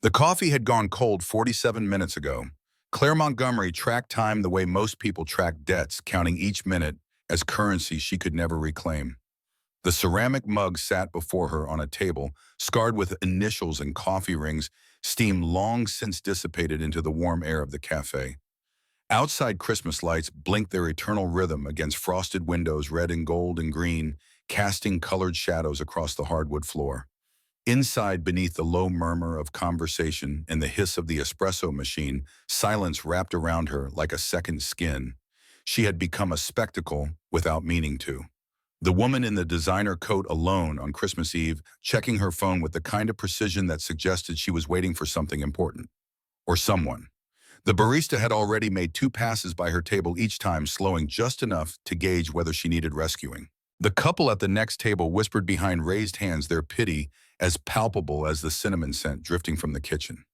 The coffee had gone cold 47 minutes ago. Claire Montgomery tracked time the way most people track debts, counting each minute as currency she could never reclaim. The ceramic mug sat before her on a table, scarred with initials and coffee rings, steam long since dissipated into the warm air of the cafe. Outside Christmas lights blinked their eternal rhythm against frosted windows, red and gold and green, casting colored shadows across the hardwood floor. Inside, beneath the low murmur of conversation and the hiss of the espresso machine, silence wrapped around her like a second skin. She had become a spectacle without meaning to. The woman in the designer coat alone on Christmas Eve, checking her phone with the kind of precision that suggested she was waiting for something important. Or someone. The barista had already made two passes by her table each time, slowing just enough to gauge whether she needed rescuing. The couple at the next table whispered behind raised hands, their pity as palpable as the cinnamon scent drifting from the kitchen.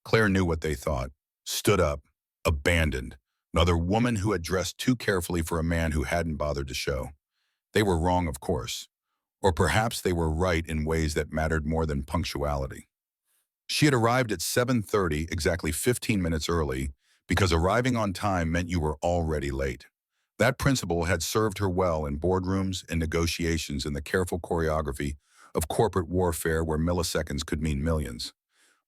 Claire knew what they thought. Stood up, abandoned. Another woman who had dressed too carefully for a man who hadn't bothered to show. They were wrong, of course. Or perhaps they were right in ways that mattered more than punctuality. She had arrived at 7:30, exactly 15 minutes early, because arriving on time meant you were already late. That principle had served her well in boardrooms and negotiations in the careful choreography of corporate warfare where milliseconds could mean millions.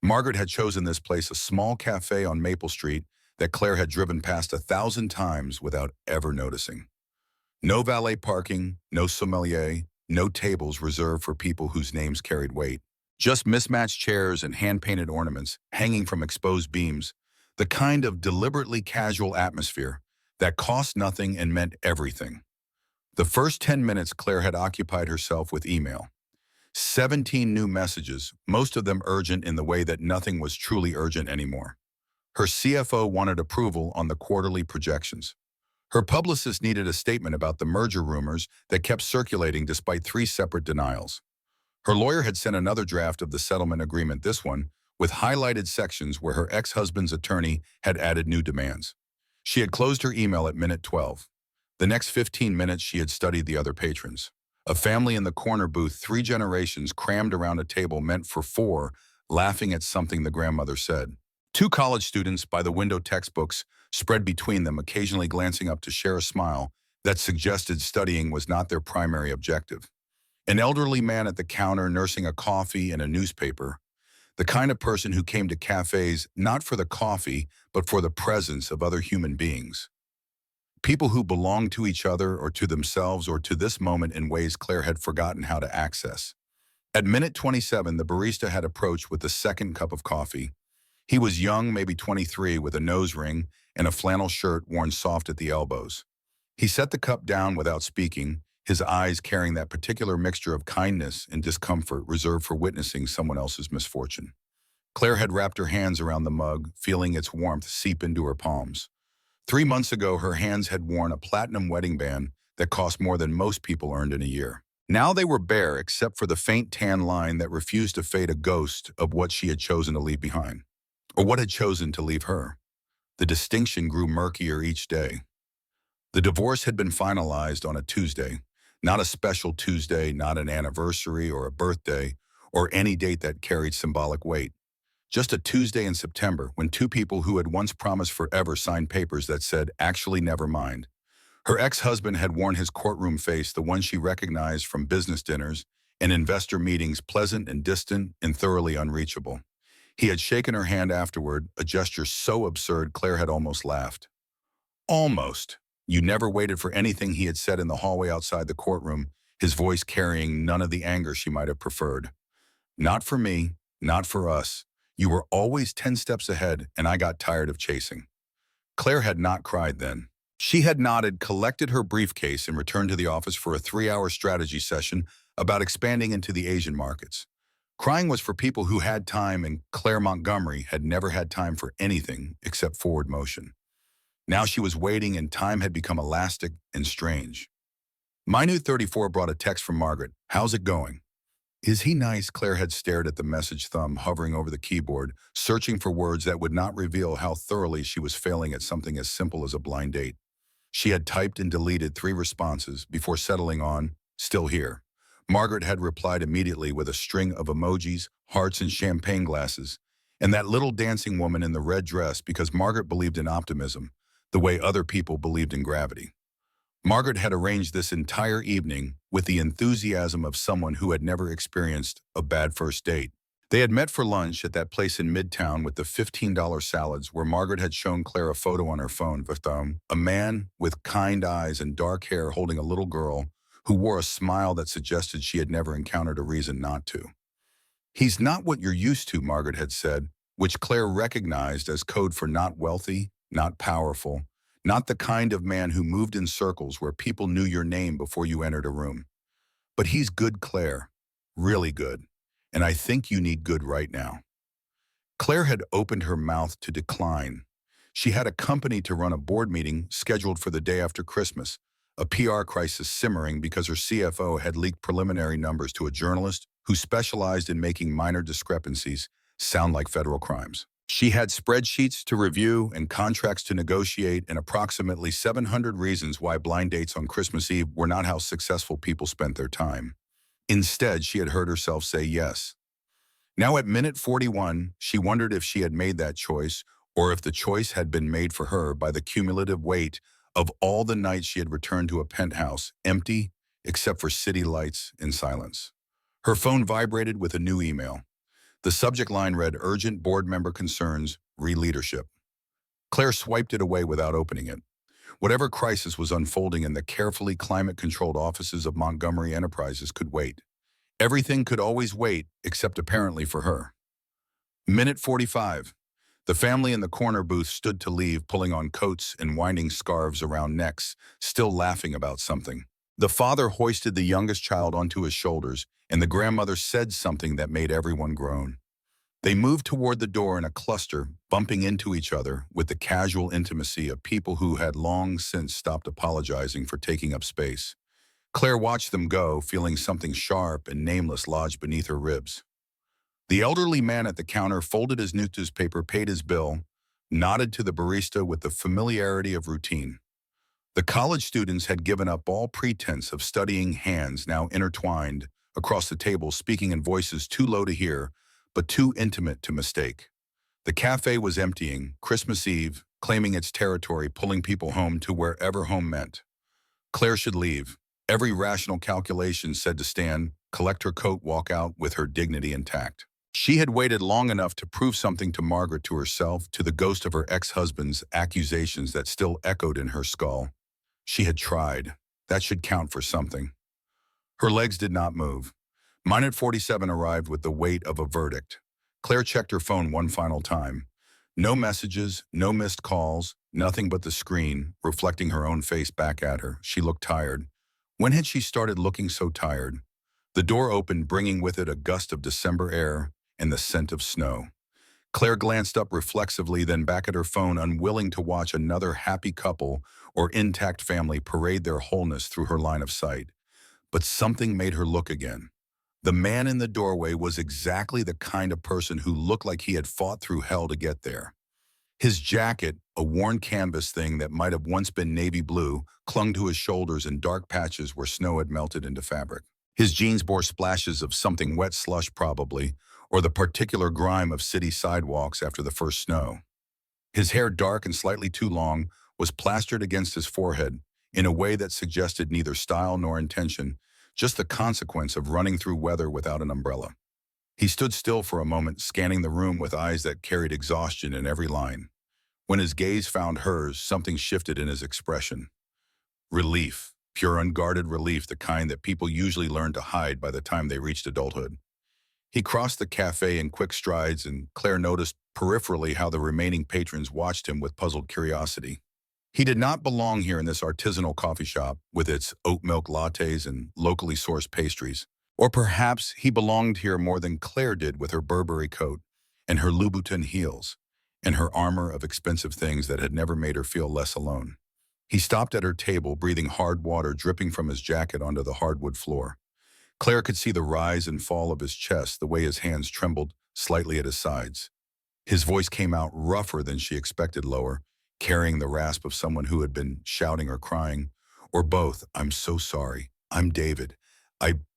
Margaret had chosen this place, a small cafe on Maple Street that Claire had driven past 1,000 times without ever noticing. No valet parking, no sommelier, no tables reserved for people whose names carried weight. Just mismatched chairs and hand-painted ornaments hanging from exposed beams, the kind of deliberately casual atmosphere that cost nothing and meant everything. The first 10 minutes Claire had occupied herself with email. 17 new messages, most of them urgent in the way that nothing was truly urgent anymore. Her CFO wanted approval on the quarterly projections. Her publicist needed a statement about the merger rumors that kept circulating despite 3 separate denials. Her lawyer had sent another draft of the settlement agreement, this one, with highlighted sections where her ex-husband's attorney had added new demands. She had closed her email at minute 12. The next 15 minutes she had studied the other patrons. A family in the corner booth, 3 generations crammed around a table meant for 4, laughing at something the grandmother said. 2 college students by the window, textbooks spread between them, occasionally glancing up to share a smile that suggested studying was not their primary objective. An elderly man at the counter nursing a coffee and a newspaper, the kind of person who came to cafes not for the coffee, but for the presence of other human beings. People who belonged to each other or to themselves or to this moment in ways Claire had forgotten how to access. At minute 27, the barista had approached with the second cup of coffee. He was young, maybe 23, with a nose ring and a flannel shirt worn soft at the elbows. He set the cup down without speaking, his eyes carrying that particular mixture of kindness and discomfort reserved for witnessing someone else's misfortune. Claire had wrapped her hands around the mug, feeling its warmth seep into her palms. 3 months ago, her hands had worn a platinum wedding band that cost more than most people earned in a year. Now they were bare except for the faint tan line that refused to fade, a ghost of what she had chosen to leave behind. Or what had chosen to leave her. The distinction grew murkier each day. The divorce had been finalized on a Tuesday, not a special Tuesday, not an anniversary or a birthday, or any date that carried symbolic weight. Just a Tuesday in September when 2 people who had once promised forever signed papers that said, actually never mind. Her ex-husband had worn his courtroom face, the one she recognized from business dinners and investor meetings, pleasant and distant and thoroughly unreachable. He had shaken her hand afterward, a gesture so absurd Claire had almost laughed. Almost. You never waited for anything, he had said in the hallway outside the courtroom, his voice carrying none of the anger she might have preferred. Not for me, not for us. You were always 10 steps ahead, and I got tired of chasing. Claire had not cried then. She had nodded, collected her briefcase, and returned to the office for a 3-hour strategy session about expanding into the Asian markets. Crying was for people who had time, and Claire Montgomery had never had time for anything except forward motion. Now she was waiting, and time had become elastic and strange. Minute 34 brought a text from Margaret. How's it going? Is he nice? Claire had stared at the message, thumb hovering over the keyboard, searching for words that would not reveal how thoroughly she was failing at something as simple as a blind date. She had typed and deleted 3 responses before settling on, still here. Margaret had replied immediately with a string of emojis, hearts, and champagne glasses, And that little dancing woman in the red dress because Margaret believed in optimism, the way other people believed in gravity. Margaret had arranged this entire evening with the enthusiasm of someone who had never experienced a bad first date. They had met for lunch at that place in Midtown with the $15 salads where Margaret had shown Claire a photo on her phone with a man with kind eyes and dark hair holding a little girl who wore a smile that suggested she had never encountered a reason not to. He's not what you're used to, Margaret had said, which Claire recognized as code for not wealthy, not powerful, not the kind of man who moved in circles where people knew your name before you entered a room. But he's good, Claire. Really good. And I think you need good right now. Claire had opened her mouth to decline. She had a company to run a board meeting scheduled for the day after Christmas, a PR crisis simmering because her CFO had leaked preliminary numbers to a journalist who specialized in making minor discrepancies sound like federal crimes. She had spreadsheets to review and contracts to negotiate and approximately 700 reasons why blind dates on Christmas Eve were not how successful people spent their time. Instead, she had heard herself say yes. Now at minute 41, she wondered if she had made that choice or if the choice had been made for her by the cumulative weight of all the nights she had returned to a penthouse, empty except for city lights and silence. Her phone vibrated with a new email. The subject line read, "Urgent board member concerns, re-leadership." Claire swiped it away without opening it. Whatever crisis was unfolding in the carefully climate-controlled offices of Montgomery Enterprises could wait. Everything could always wait, except apparently for her. Minute 45. The family in the corner booth stood to leave, pulling on coats and winding scarves around necks, still laughing about something. The father hoisted the youngest child onto his shoulders, and the grandmother said something that made everyone groan. They moved toward the door in a cluster, bumping into each other with the casual intimacy of people who had long since stopped apologizing for taking up space. Claire watched them go, feeling something sharp and nameless lodge beneath her ribs. The elderly man at the counter folded his newspaper, paid his bill, nodded to the barista with the familiarity of routine. The college students had given up all pretense of studying, hands now intertwined across the table, speaking in voices too low to hear, but too intimate to mistake. The cafe was emptying, Christmas Eve, claiming its territory, pulling people home to wherever home meant. Claire should leave. Every rational calculation said to stand, collect her coat, walk out with her dignity intact. She had waited long enough to prove something to Margaret, to herself, to the ghost of her ex-husband's accusations that still echoed in her skull. She had tried. That should count for something. Her legs did not move. Minute 47 arrived with the weight of a verdict. Claire checked her phone one final time. No messages, no missed calls, nothing but the screen, reflecting her own face back at her. She looked tired. When had she started looking so tired? The door opened, bringing with it a gust of December air and the scent of snow. Claire glanced up reflexively, then back at her phone, unwilling to watch another happy couple or intact family parade their wholeness through her line of sight. But something made her look again. The man in the doorway was exactly the kind of person who looked like he had fought through hell to get there. His jacket, a worn canvas thing that might have once been navy blue, clung to his shoulders in dark patches where snow had melted into fabric. His jeans bore splashes of something wet, slush probably, or the particular grime of city sidewalks after the first snow. His hair, dark and slightly too long, was plastered against his forehead in a way that suggested neither style nor intention, just the consequence of running through weather without an umbrella. He stood still for a moment, scanning the room with eyes that carried exhaustion in every line. When his gaze found hers, something shifted in his expression. Relief, pure unguarded relief, the kind that people usually learn to hide by the time they reached adulthood. He crossed the cafe in quick strides, and Claire noticed peripherally how the remaining patrons watched him with puzzled curiosity. He did not belong here in this artisanal coffee shop with its oat milk lattes and locally sourced pastries. Or perhaps he belonged here more than Claire did, with her Burberry coat and her Louboutin heels and her armor of expensive things that had never made her feel less alone. He stopped at her table, breathing hard water dripping from his jacket onto the hardwood floor. Claire could see the rise and fall of his chest, the way his hands trembled slightly at his sides. His voice came out rougher than she expected, lower, carrying the rasp of someone who had been shouting or crying, or both. "I'm so sorry. I'm David.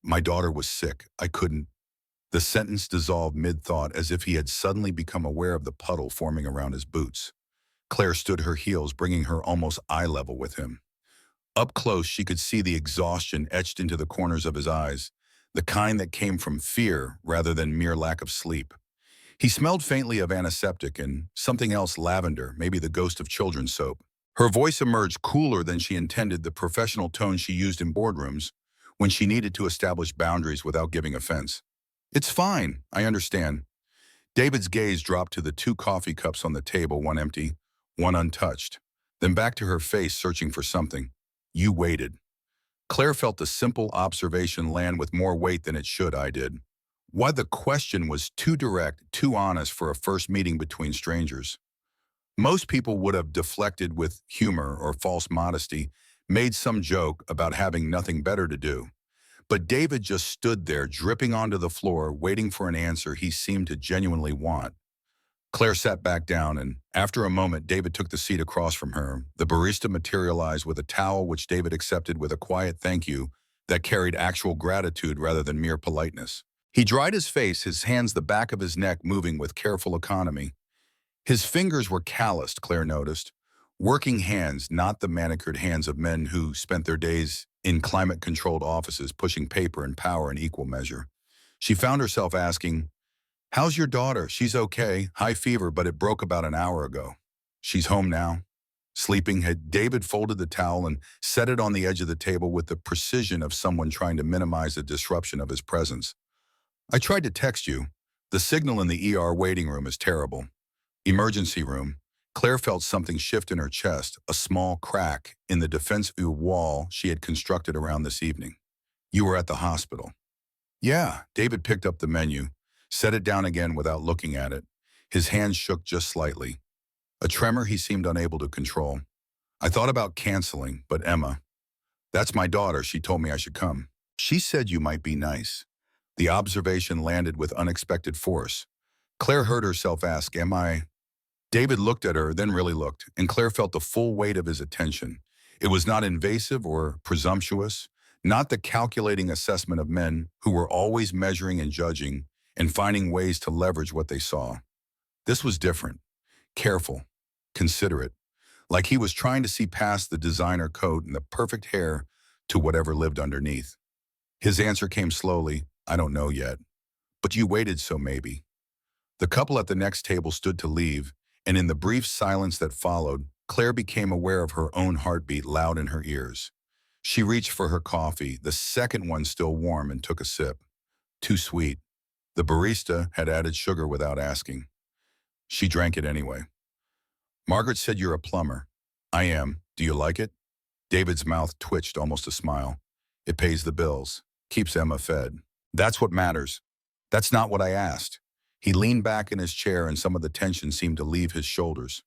My daughter was sick. I couldn't." The sentence dissolved mid-thought as if he had suddenly become aware of the puddle forming around his boots. Claire stood her heels, bringing her almost eye level with him. Up close, she could see the exhaustion etched into the corners of his eyes, the kind that came from fear rather than mere lack of sleep. He smelled faintly of antiseptic and something else lavender, maybe the ghost of children's soap. Her voice emerged cooler than she intended, the professional tone she used in boardrooms when she needed to establish boundaries without giving offense. It's fine, I understand. David's gaze dropped to the two coffee cups on the table, one empty, one untouched. Then back to her face, searching for something. You waited. Claire felt the simple observation land with more weight than it should. I did. Why the question was too direct, too honest for a first meeting between strangers. Most people would have deflected with humor or false modesty, made some joke about having nothing better to do. But David just stood there, dripping onto the floor, waiting for an answer he seemed to genuinely want. Claire sat back down, and after a moment, David took the seat across from her. The barista materialized with a towel, which David accepted with a quiet thank you that carried actual gratitude rather than mere politeness. He dried his face, his hands the back of his neck moving with careful economy. His fingers were calloused, Claire noticed. Working hands, not the manicured hands of men who spent their days in climate-controlled offices pushing paper and power in equal measure. She found herself asking, "How's your daughter? She's okay. High fever, but it broke about an hour ago. She's home now." Sleeping. Had David folded the towel and set it on the edge of the table with the precision of someone trying to minimize the disruption of his presence. "I tried to text you. The signal in the ER waiting room is terrible." Emergency room. Claire felt something shift in her chest, a small crack in the defensive wall she had constructed around this evening. "You were at the hospital." "Yeah." David picked up the menu, set it down again without looking at it. His hands shook just slightly. A tremor he seemed unable to control. "I thought about canceling, but Emma, that's my daughter, she told me I should come. She said you might be nice." The observation landed with unexpected force. Claire heard herself ask, "Am I?" David looked at her, then really looked, and Claire felt the full weight of his attention. It was not invasive or presumptuous, not the calculating assessment of men who were always measuring and judging and finding ways to leverage what they saw. This was different, careful, considerate, like he was trying to see past the designer coat and the perfect hair to whatever lived underneath. His answer came slowly, "I don't know yet. But you waited, so maybe." The couple at the next table stood to leave, and in the brief silence that followed, Claire became aware of her own heartbeat loud in her ears. She reached for her coffee, the second one still warm, and took a sip. Too sweet. The barista had added sugar without asking. She drank it anyway. "Margaret said you're a plumber." "I am. Do you like it?" David's mouth twitched, almost a smile. "It pays the bills. Keeps Emma fed." "That's what matters." "That's not what I asked." He leaned back in his chair and some of the tension seemed to leave his shoulders.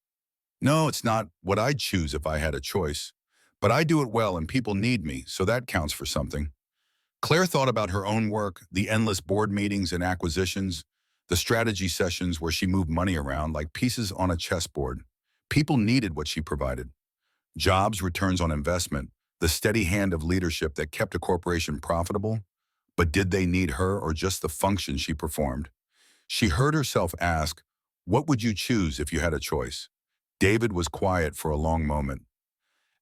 "No, it's not what I'd choose if I had a choice. But I do it well and people need me, so that counts for something." Claire thought about her own work, the endless board meetings and acquisitions, the strategy sessions where she moved money around like pieces on a chessboard. People needed what she provided. Jobs, returns on investment, the steady hand of leadership that kept a corporation profitable. But did they need her or just the function she performed? She heard herself ask, "What would you choose if you had a choice?" David was quiet for a long moment.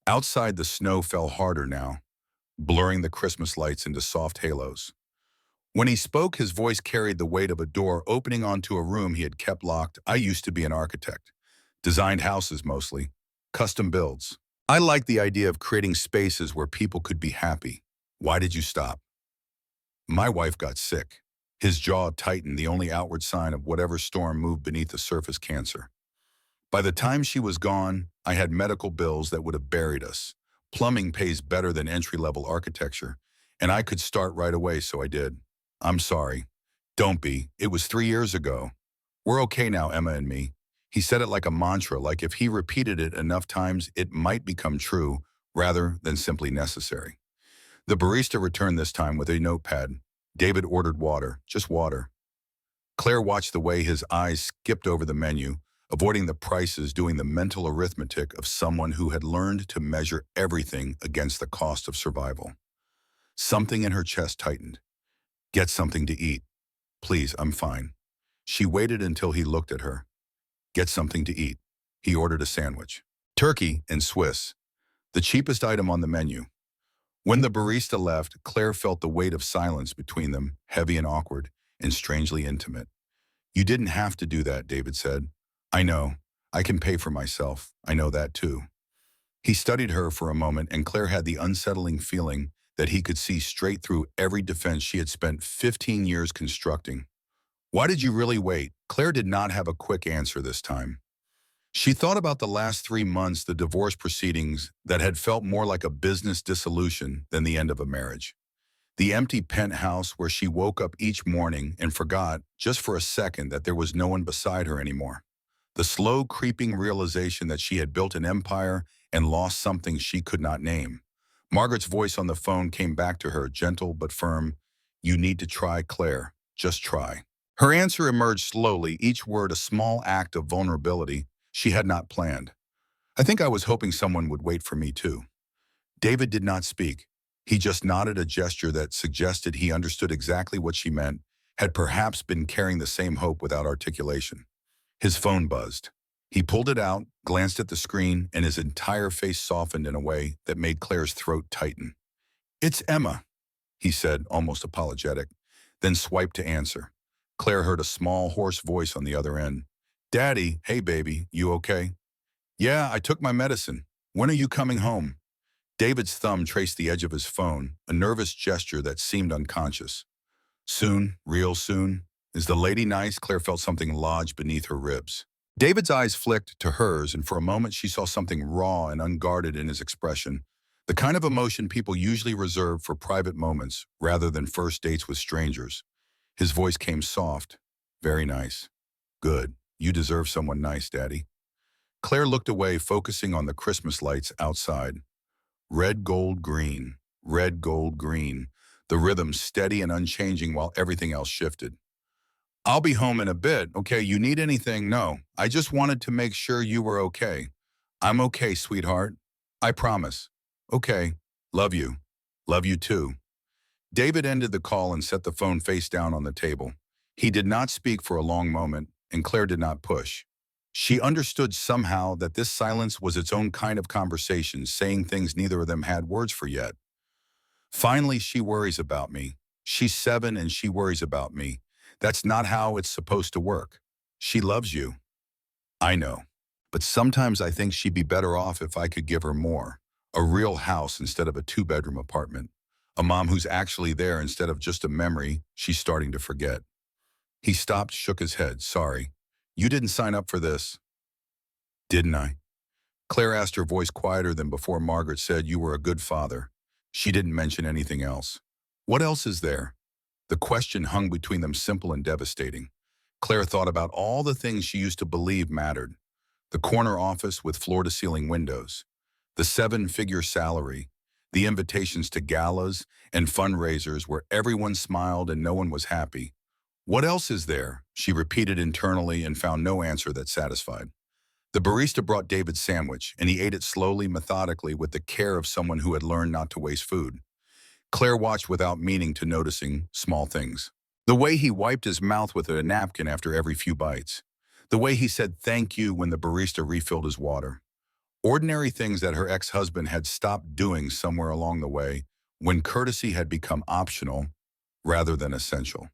Outside, the snow fell harder now, blurring the Christmas lights into soft halos. When he spoke, his voice carried the weight of a door opening onto a room he had kept locked. "I used to be an architect. Designed houses mostly. Custom builds. I liked the idea of creating spaces where people could be happy." "Why did you stop?" "My wife got sick." His jaw tightened, the only outward sign of whatever storm moved beneath the surface: cancer. "By the time she was gone, I had medical bills that would have buried us. Plumbing pays better than entry-level architecture, and I could start right away, so I did." "I'm sorry." "Don't be. It was 3 years ago. We're okay now, Emma and me." He said it like a mantra, like if he repeated it enough times, it might become true rather than simply necessary. The barista returned this time with a notepad. David ordered water, just water. Claire watched the way his eyes skipped over the menu, avoiding the prices, doing the mental arithmetic of someone who had learned to measure everything against the cost of survival. Something in her chest tightened. Get something to eat. Please, I'm fine. She waited until he looked at her. Get something to eat. He ordered a sandwich. Turkey and Swiss, the cheapest item on the menu. When the barista left, Claire felt the weight of silence between them, heavy and awkward, and strangely intimate. You didn't have to do that, David said. I know. I can pay for myself. I know that too. He studied her for a moment, and Claire had the unsettling feeling that he could see straight through every defense she had spent 15 years constructing. Why did you really wait? Claire did not have a quick answer this time. She thought about the last 3 months, the divorce proceedings that had felt more like a business dissolution than the end of a marriage. The empty penthouse where she woke up each morning and forgot, just for a second, that there was no one beside her anymore. The slow creeping realization that she had built an empire and lost something she could not name. Margaret's voice on the phone came back to her, gentle but firm. You need to try, Claire. Just try. Her answer emerged slowly, each word a small act of vulnerability she had not planned. I think I was hoping someone would wait for me too. David did not speak. He just nodded, a gesture that suggested he understood exactly what she meant, had perhaps been carrying the same hope without articulation. His phone buzzed. He pulled it out, glanced at the screen, and his entire face softened in a way that made Claire's throat tighten. It's Emma, he said, almost apologetic, then swiped to answer. Claire heard a small, hoarse voice on the other end. Daddy, hey baby, you okay? Yeah, I took my medicine. When are you coming home? David's thumb traced the edge of his phone, a nervous gesture that seemed unconscious. Soon, real soon. Is the lady nice? Claire felt something lodge beneath her ribs. David's eyes flicked to hers, and for a moment she saw something raw and unguarded in his expression, the kind of emotion people usually reserve for private moments rather than first dates with strangers. His voice came soft. Very nice. Good. You deserve someone nice, Daddy. Claire looked away, focusing on the Christmas lights outside. Red, gold, green. Red, gold, green. The rhythm steady and unchanging while everything else shifted. I'll be home in a bit, okay? You need anything? No. I just wanted to make sure you were okay. I'm okay, sweetheart. I promise. Okay. Love you. Love you too. David ended the call and set the phone face down on the table. He did not speak for a long moment, and Claire did not push. She understood somehow that this silence was its own kind of conversation, saying things neither of them had words for yet. Finally, she worries about me. She's 7 and she worries about me. That's not how it's supposed to work. She loves you. I know. But sometimes I think she'd be better off if I could give her more. A real house instead of a 2-bedroom apartment. A mom who's actually there instead of just a memory she's starting to forget. He stopped, shook his head. Sorry. You didn't sign up for this. Didn't I? Claire asked, her voice quieter than before. Margaret said you were a good father. She didn't mention anything else. What else is there? The question hung between them, simple and devastating. Claire thought about all the things she used to believe mattered. The corner office with floor-to-ceiling windows. The 7-figure salary. The invitations to galas and fundraisers where everyone smiled and no one was happy. What else is there? She repeated internally and found no answer that satisfied. The barista brought David's sandwich, and he ate it slowly, methodically, with the care of someone who had learned not to waste food. Claire watched without meaning to noticing small things. The way he wiped his mouth with a napkin after every few bites. The way he said thank you when the barista refilled his water. Ordinary things that her ex-husband had stopped doing somewhere along the way when courtesy had become optional rather than essential.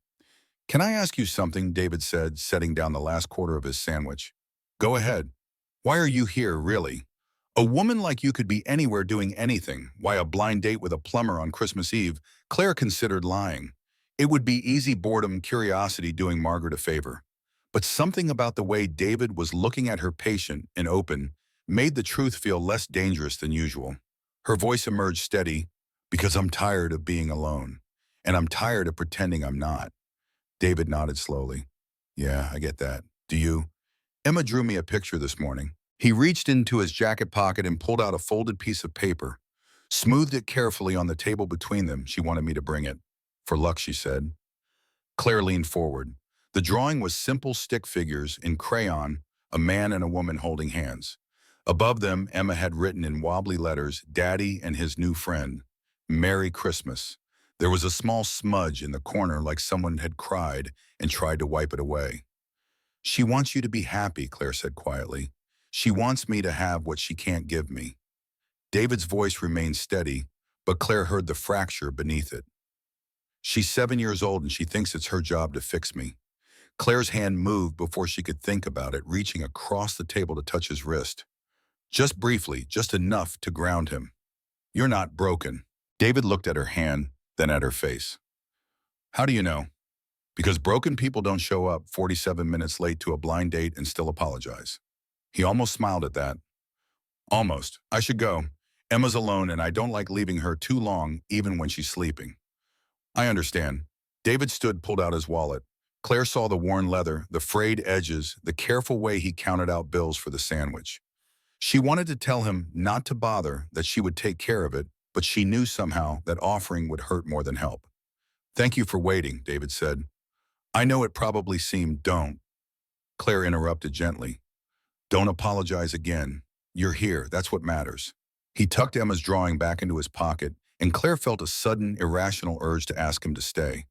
Can I ask you something? David said, setting down the last quarter of his sandwich. Go ahead. Why are you here, really? A woman like you could be anywhere doing anything. Why a blind date with a plumber on Christmas Eve? Claire considered lying. It would be easy boredom, curiosity doing Margaret a favor. But something about the way David was looking at her, patient and open, made the truth feel less dangerous than usual. Her voice emerged steady, because I'm tired of being alone. And I'm tired of pretending I'm not. David nodded slowly. Yeah, I get that. Do you? Emma drew me a picture this morning. He reached into his jacket pocket and pulled out a folded piece of paper, smoothed it carefully on the table between them. She wanted me to bring it. For luck, she said. Claire leaned forward. The drawing was simple stick figures in crayon, a man and a woman holding hands. Above them, Emma had written in wobbly letters, Daddy and his new friend. Merry Christmas. There was a small smudge in the corner like someone had cried and tried to wipe it away. She wants you to be happy, Claire said quietly. She wants me to have what she can't give me. David's voice remained steady, but Claire heard the fracture beneath it. She's 7 years old and she thinks it's her job to fix me. Claire's hand moved before she could think about it, reaching across the table to touch his wrist. Just briefly, just enough to ground him. You're not broken. David looked at her hand, then at her face. How do you know? Because broken people don't show up 47 minutes late to a blind date and still apologize. He almost smiled at that. Almost. I should go. Emma's alone and I don't like leaving her too long, even when she's sleeping. I understand. David stood, pulled out his wallet. Claire saw the worn leather, the frayed edges, the careful way he counted out bills for the sandwich. She wanted to tell him not to bother, that she would take care of it, but she knew somehow that offering would hurt more than help. Thank you for waiting, David said. I know it probably seemed don't. Claire interrupted gently. Don't apologize again. You're here, that's what matters. He tucked Emma's drawing back into his pocket, and Claire felt a sudden, irrational urge to ask him to stay.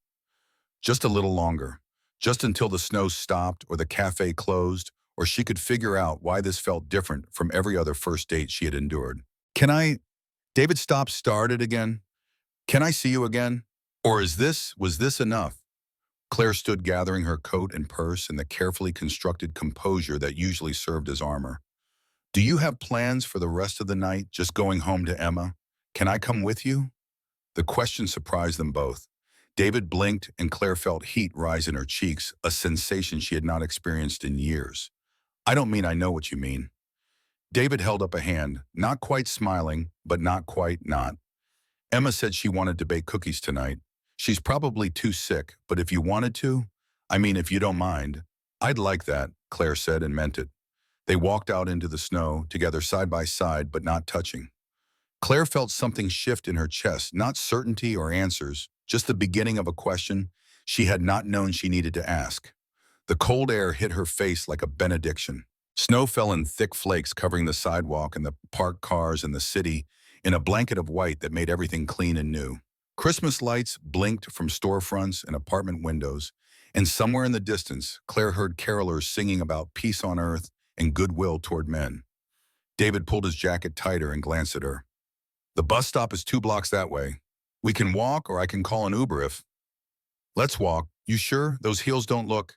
Just a little longer. Just until the snow stopped or the cafe closed, or she could figure out why this felt different from every other first date she had endured. Can I? David stopped, started again. Can I see you again? Or was this enough? Claire stood gathering her coat and purse in the carefully constructed composure that usually served as armor. Do you have plans for the rest of the night, just going home to Emma? Can I come with you? The question surprised them both. David blinked and Claire felt heat rise in her cheeks, a sensation she had not experienced in years. I don't mean I know what you mean. David held up a hand, not quite smiling, but not quite not. Emma said she wanted to bake cookies tonight. She's probably too sick, but if you wanted to, if you don't mind, I'd like that, Claire said and meant it. They walked out into the snow, together side by side, but not touching. Claire felt something shift in her chest, not certainty or answers, just the beginning of a question she had not known she needed to ask. The cold air hit her face like a benediction. Snow fell in thick flakes covering the sidewalk and the parked cars and the city in a blanket of white that made everything clean and new. Christmas lights blinked from storefronts and apartment windows, and somewhere in the distance, Claire heard carolers singing about peace on earth and goodwill toward men. David pulled his jacket tighter and glanced at her. The bus stop is 2 blocks that way. We can walk or I can call an Uber if... Let's walk. You sure? Those heels don't look...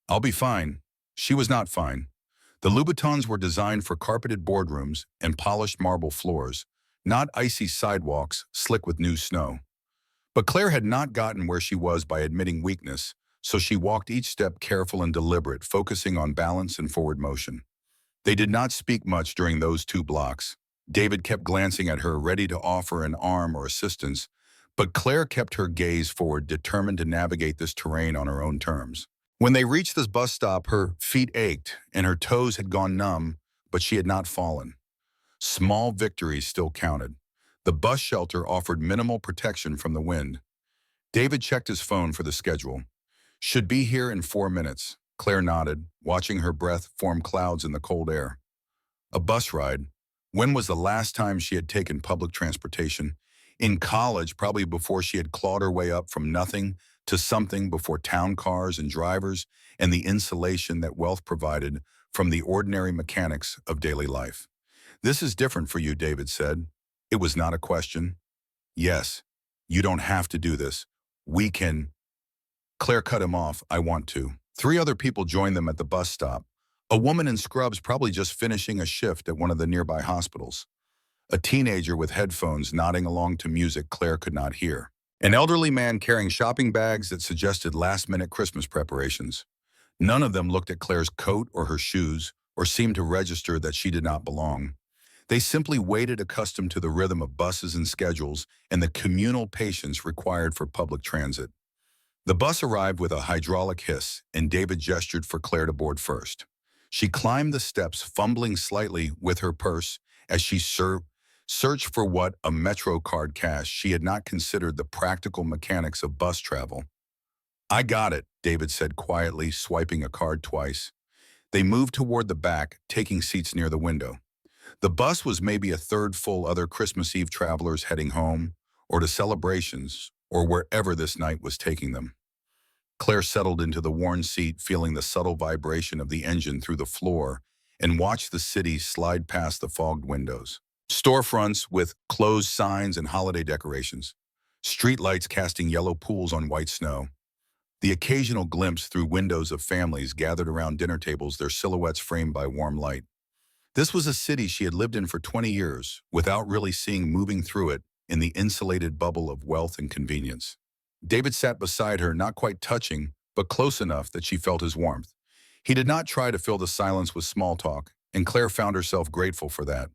I'll be fine. She was not fine. The Louboutins were designed for carpeted boardrooms and polished marble floors, not icy sidewalks slick with new snow. But Claire had not gotten where she was by admitting weakness, so she walked each step careful and deliberate, focusing on balance and forward motion. They did not speak much during those 2 blocks. David kept glancing at her, ready to offer an arm or assistance, but Claire kept her gaze forward, determined to navigate this terrain on her own terms. When they reached this bus stop, her feet ached and her toes had gone numb, but she had not fallen. Small victories still counted. The bus shelter offered minimal protection from the wind. David checked his phone for the schedule. Should be here in 4 minutes. Claire nodded, watching her breath form clouds in the cold air. A bus ride. When was the last time she had taken public transportation? In college, probably before she had clawed her way up from nothing to something, before town cars and drivers and the insulation that wealth provided from the ordinary mechanics of daily life. This is different for you, David said. It was not a question. Yes, you don't have to do this. We can... Claire cut him off. I want to. 3 other people joined them at the bus stop. A woman in scrubs, probably just finishing a shift at one of the nearby hospitals. A teenager with headphones nodding along to music Claire could not hear. An elderly man carrying shopping bags that suggested last-minute Christmas preparations. None of them looked at Claire's coat or her shoes or seemed to register that she did not belong. They simply waited, accustomed to the rhythm of buses and schedules and the communal patience required for public transit. The bus arrived with a hydraulic hiss, and David gestured for Claire to board first. She climbed the steps, fumbling slightly with her purse as she searched for what a Metro card cash. She had not considered the practical mechanics of bus travel. I got it, David said quietly, swiping a card twice. They moved toward the back, taking seats near the window. The bus was maybe a third full, other Christmas Eve travelers heading home, or to celebrations, or wherever this night was taking them. Claire settled into the worn seat, feeling the subtle vibration of the engine through the floor, and watched the city slide past the fogged windows. Storefronts with closed signs and holiday decorations. Streetlights casting yellow pools on white snow. The occasional glimpse through windows of families gathered around dinner tables, their silhouettes framed by warm light. This was a city she had lived in for 20 years, without really seeing moving through it in the insulated bubble of wealth and convenience. David sat beside her, not quite touching, but close enough that she felt his warmth. He did not try to fill the silence with small talk, and Claire found herself grateful for that.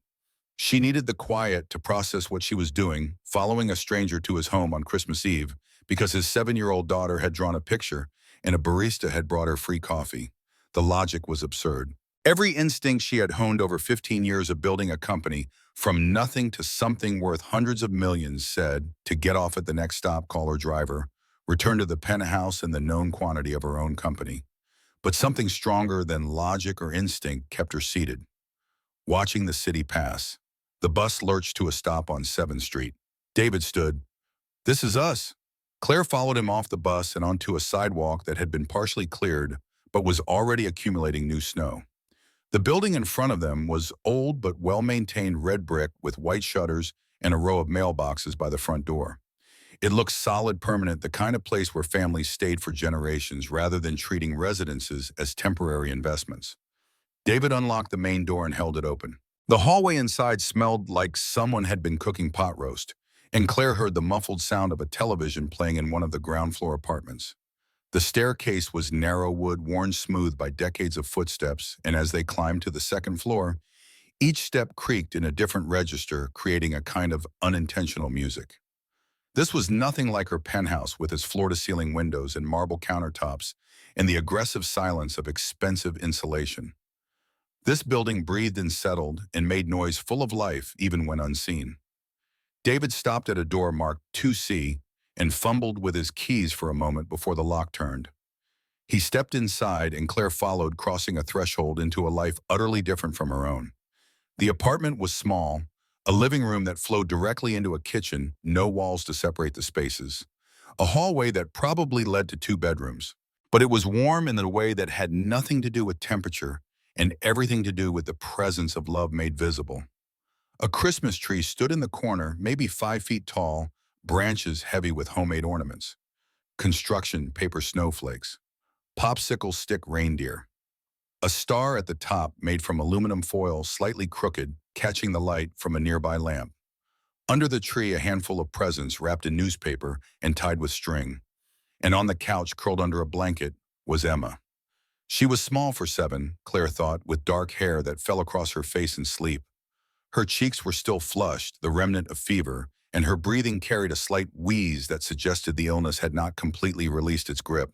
She needed the quiet to process what she was doing, following a stranger to his home on Christmas Eve, because his 7-year-old daughter had drawn a picture and a barista had brought her free coffee. The logic was absurd. Every instinct she had honed over 15 years of building a company, from nothing to something worth hundreds of millions, said to get off at the next stop, call her driver, return to the penthouse and the known quantity of her own company. But something stronger than logic or instinct kept her seated, watching the city pass. The bus lurched to a stop on 7th Street. David stood. "This is us." Claire followed him off the bus and onto a sidewalk that had been partially cleared but was already accumulating new snow. The building in front of them was old but well-maintained red brick with white shutters and a row of mailboxes by the front door. It looked solid, permanent, the kind of place where families stayed for generations rather than treating residences as temporary investments. David unlocked the main door and held it open. The hallway inside smelled like someone had been cooking pot roast, and Claire heard the muffled sound of a television playing in one of the ground floor apartments. The staircase was narrow wood, worn smooth by decades of footsteps, and as they climbed to the second floor, each step creaked in a different register, creating a kind of unintentional music. This was nothing like her penthouse with its floor-to-ceiling windows and marble countertops and the aggressive silence of expensive insulation. This building breathed and settled and made noise full of life even when unseen. David stopped at a door marked 2C and fumbled with his keys for a moment before the lock turned. He stepped inside and Claire followed, crossing a threshold into a life utterly different from her own. The apartment was small, a living room that flowed directly into a kitchen, no walls to separate the spaces, a hallway that probably led to 2 bedrooms. But it was warm in a way that had nothing to do with temperature and everything to do with the presence of love made visible. A Christmas tree stood in the corner, maybe 5 feet tall, branches heavy with homemade ornaments, construction paper snowflakes, popsicle stick reindeer. A star at the top made from aluminum foil, slightly crooked, catching the light from a nearby lamp. Under the tree, a handful of presents wrapped in newspaper and tied with string. And on the couch, curled under a blanket, was Emma. She was small for 7, Claire thought, with dark hair that fell across her face in sleep. Her cheeks were still flushed, the remnant of fever, and her breathing carried a slight wheeze that suggested the illness had not completely released its grip.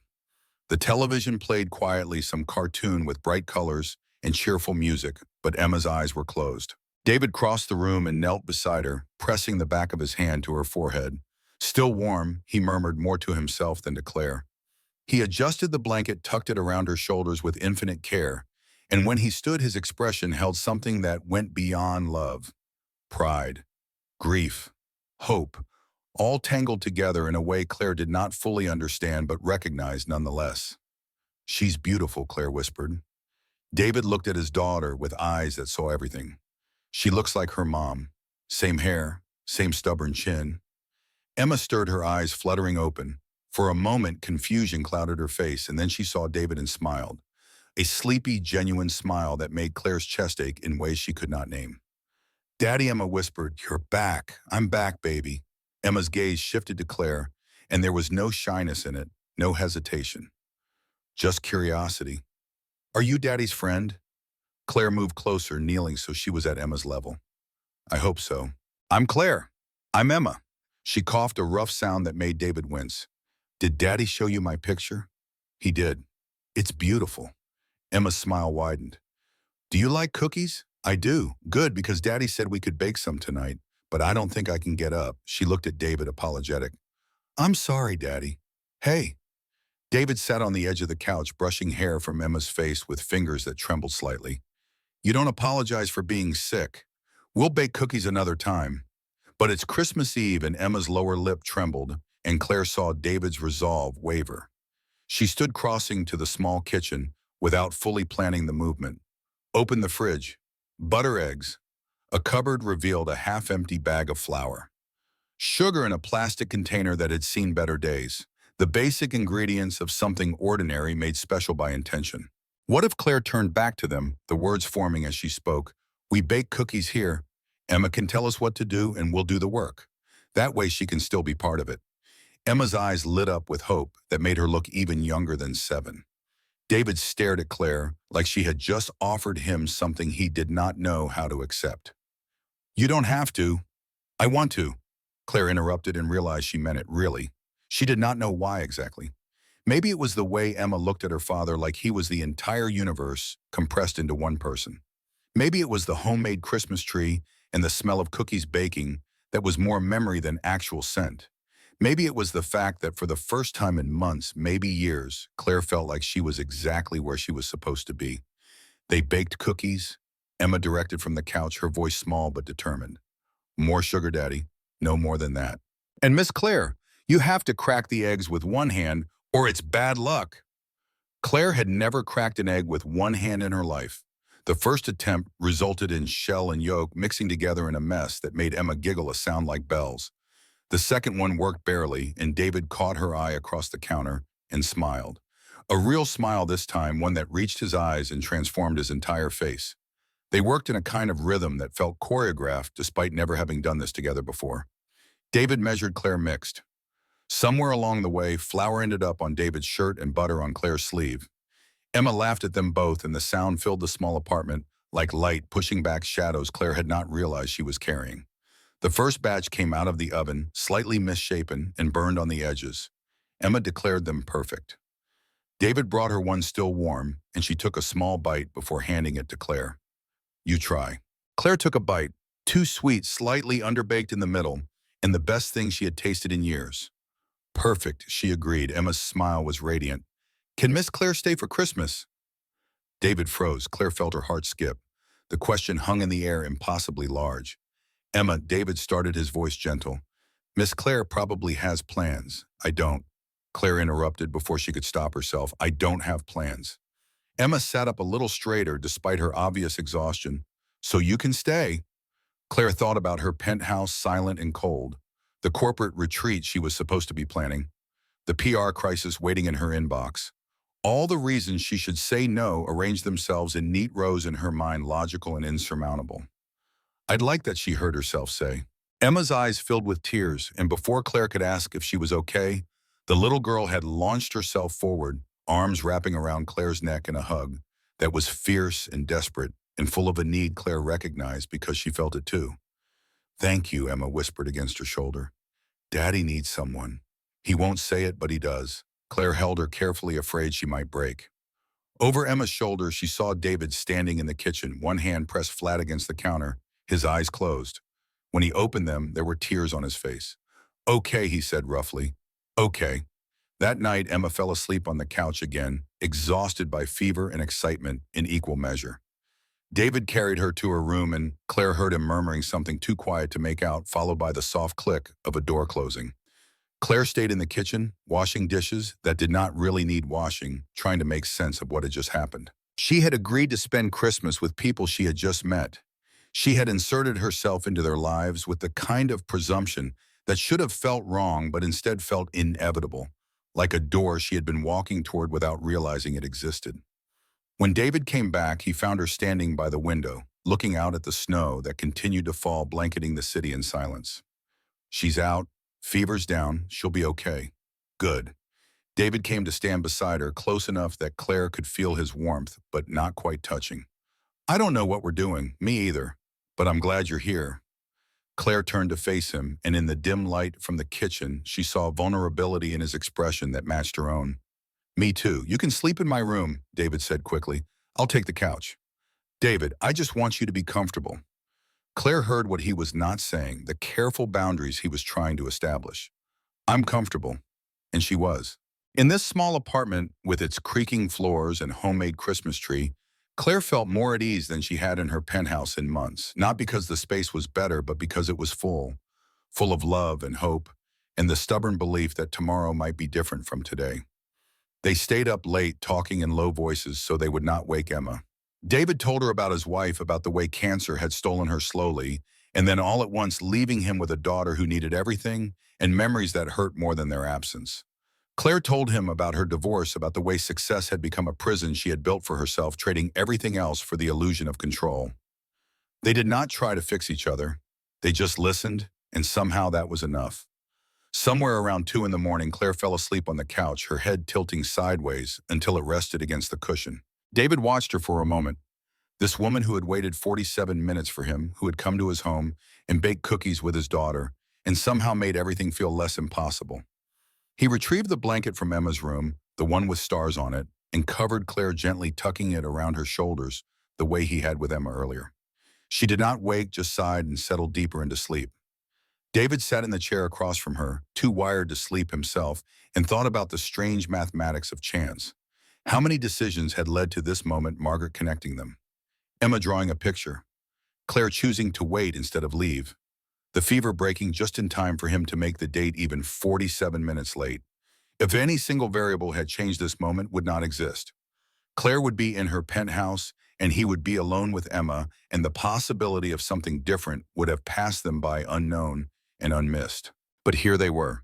The television played quietly, some cartoon with bright colors and cheerful music, but Emma's eyes were closed. David crossed the room and knelt beside her, pressing the back of his hand to her forehead. Still warm, he murmured more to himself than to Claire. He adjusted the blanket, tucked it around her shoulders with infinite care, and when he stood, his expression held something that went beyond love. Pride, grief, hope, all tangled together in a way Claire did not fully understand but recognized nonetheless. "She's beautiful," Claire whispered. David looked at his daughter with eyes that saw everything. "She looks like her mom. Same hair, same stubborn chin." Emma stirred, her eyes fluttering open. For a moment, confusion clouded her face, and then she saw David and smiled. A sleepy, genuine smile that made Claire's chest ache in ways she could not name. "Daddy," Emma whispered, "you're back. I'm back, baby." Emma's gaze shifted to Claire, and there was no shyness in it, no hesitation. Just curiosity. "Are you Daddy's friend?" Claire moved closer, kneeling so she was at Emma's level. "I hope so." "I'm Claire. I'm Emma." She coughed, a rough sound that made David wince. "Did Daddy show you my picture?" "He did. It's beautiful." Emma's smile widened. "Do you like cookies?" "I do." "Good, because Daddy said we could bake some tonight, but I don't think I can get up." She looked at David, apologetic. "I'm sorry, Daddy." "Hey." David sat on the edge of the couch, brushing hair from Emma's face with fingers that trembled slightly. "You don't apologize for being sick. We'll bake cookies another time." But it's Christmas Eve, and Emma's lower lip trembled, and Claire saw David's resolve waver. She stood crossing to the small kitchen without fully planning the movement. Opened the fridge. Butter eggs. A cupboard revealed a half-empty bag of flour. Sugar in a plastic container that had seen better days. The basic ingredients of something ordinary made special by intention. What if Claire turned back to them, the words forming as she spoke? We bake cookies here. Emma can tell us what to do and we'll do the work. That way she can still be part of it. Emma's eyes lit up with hope that made her look even younger than 7. David stared at Claire like she had just offered him something he did not know how to accept. You don't have to. I want to. Claire interrupted and realized she meant it really. She did not know why exactly. Maybe it was the way Emma looked at her father like he was the entire universe compressed into one person. Maybe it was the homemade Christmas tree and the smell of cookies baking that was more memory than actual scent. Maybe it was the fact that for the first time in months, maybe years, Claire felt like she was exactly where she was supposed to be. They baked cookies. Emma directed from the couch, her voice small but determined. More sugar, Daddy. No more than that. And Miss Claire, you have to crack the eggs with one hand or it's bad luck. Claire had never cracked an egg with one hand in her life. The first attempt resulted in shell and yolk mixing together in a mess that made Emma giggle a sound like bells. The second one worked barely, and David caught her eye across the counter and smiled. A real smile this time, one that reached his eyes and transformed his entire face. They worked in a kind of rhythm that felt choreographed despite never having done this together before. David measured, Claire mixed. Somewhere along the way, flour ended up on David's shirt and butter on Claire's sleeve. Emma laughed at them both, and the sound filled the small apartment like light pushing back shadows Claire had not realized she was carrying. The first batch came out of the oven, slightly misshapen and burned on the edges. Emma declared them perfect. David brought her one still warm, and she took a small bite before handing it to Claire. You try. Claire took a bite, too sweet, slightly underbaked in the middle, and the best thing she had tasted in years. Perfect, she agreed. Emma's smile was radiant. Can Miss Claire stay for Christmas? David froze. Claire felt her heart skip. The question hung in the air, impossibly large. Emma, David started, his voice gentle. Miss Claire probably has plans. I don't. Claire interrupted before she could stop herself. I don't have plans. Emma sat up a little straighter despite her obvious exhaustion. So you can stay. Claire thought about her penthouse, silent and cold. The corporate retreat she was supposed to be planning. The PR crisis waiting in her inbox. All the reasons she should say no arranged themselves in neat rows in her mind, logical and insurmountable. I'd like that, she heard herself say. Emma's eyes filled with tears, and before Claire could ask if she was okay, the little girl had launched herself forward, arms wrapping around Claire's neck in a hug that was fierce and desperate and full of a need Claire recognized because she felt it too. Thank you, Emma whispered against her shoulder. Daddy needs someone. He won't say it, but he does. Claire held her carefully, afraid she might break. Over Emma's shoulder, she saw David standing in the kitchen, one hand pressed flat against the counter, his eyes closed. When he opened them, there were tears on his face. Okay, he said roughly. Okay. That night, Emma fell asleep on the couch again, exhausted by fever and excitement in equal measure. David carried her to her room, and Claire heard him murmuring something too quiet to make out, followed by the soft click of a door closing. Claire stayed in the kitchen, washing dishes that did not really need washing, trying to make sense of what had just happened. She had agreed to spend Christmas with people she had just met. She had inserted herself into their lives with the kind of presumption that should have felt wrong but instead felt inevitable, like a door she had been walking toward without realizing it existed. When David came back, he found her standing by the window, looking out at the snow that continued to fall, blanketing the city in silence. She's out. Fever's down. She'll be okay. Good. David came to stand beside her, close enough that Claire could feel his warmth, but not quite touching. I don't know what we're doing, me either, but I'm glad you're here. Claire turned to face him, and in the dim light from the kitchen, she saw vulnerability in his expression that matched her own. Me too. You can sleep in my room, David said quickly. I'll take the couch. David, I just want you to be comfortable. Claire heard what he was not saying, the careful boundaries he was trying to establish. I'm comfortable. And she was. In this small apartment, with its creaking floors and homemade Christmas tree, Claire felt more at ease than she had in her penthouse in months, not because the space was better, but because it was full of love and hope, and the stubborn belief that tomorrow might be different from today. They stayed up late talking in low voices so they would not wake Emma. David told her about his wife, about the way cancer had stolen her slowly, and then all at once leaving him with a daughter who needed everything and memories that hurt more than their absence. Claire told him about her divorce, about the way success had become a prison she had built for herself, trading everything else for the illusion of control. They did not try to fix each other. They just listened, and somehow that was enough. Somewhere around 2 in the morning, Claire fell asleep on the couch, her head tilting sideways until it rested against the cushion. David watched her for a moment. This woman who had waited 47 minutes for him, who had come to his home and baked cookies with his daughter, and somehow made everything feel less impossible. He retrieved the blanket from Emma's room, the one with stars on it, and covered Claire, gently tucking it around her shoulders the way he had with Emma earlier. She did not wake, just sighed and settled deeper into sleep. David sat in the chair across from her, too wired to sleep himself, and thought about the strange mathematics of chance. How many decisions had led to this moment, Margaret connecting them? Emma drawing a picture, Claire choosing to wait instead of leave, the fever breaking just in time for him to make the date even 47 minutes late. If any single variable had changed, this moment would not exist. Claire would be in her penthouse, and he would be alone with Emma, and the possibility of something different would have passed them by unknown and unmissed. But here they were.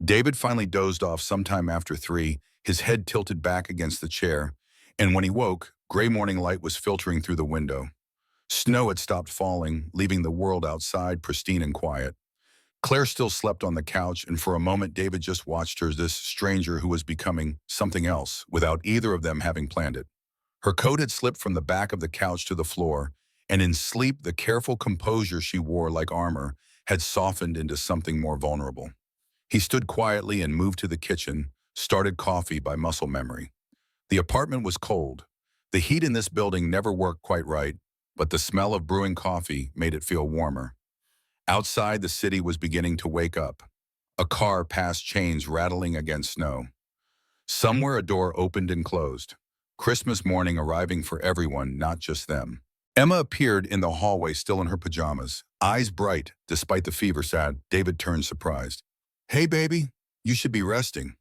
David finally dozed off sometime after 3, his head tilted back against the chair, and when he woke, gray morning light was filtering through the window. Snow had stopped falling, leaving the world outside pristine and quiet. Claire still slept on the couch, and for a moment David just watched her, this stranger who was becoming something else, without either of them having planned it. Her coat had slipped from the back of the couch to the floor, and in sleep the careful composure she wore like armor had softened into something more vulnerable. He stood quietly and moved to the kitchen, started coffee by muscle memory. The apartment was cold. The heat in this building never worked quite right, but the smell of brewing coffee made it feel warmer. Outside, the city was beginning to wake up. A car passed, chains rattling against snow. Somewhere a door opened and closed. Christmas morning arriving for everyone, not just them. Emma appeared in the hallway, still in her pajamas, eyes bright despite the fever. Sad. David turned, surprised. "Hey, baby, you should be resting."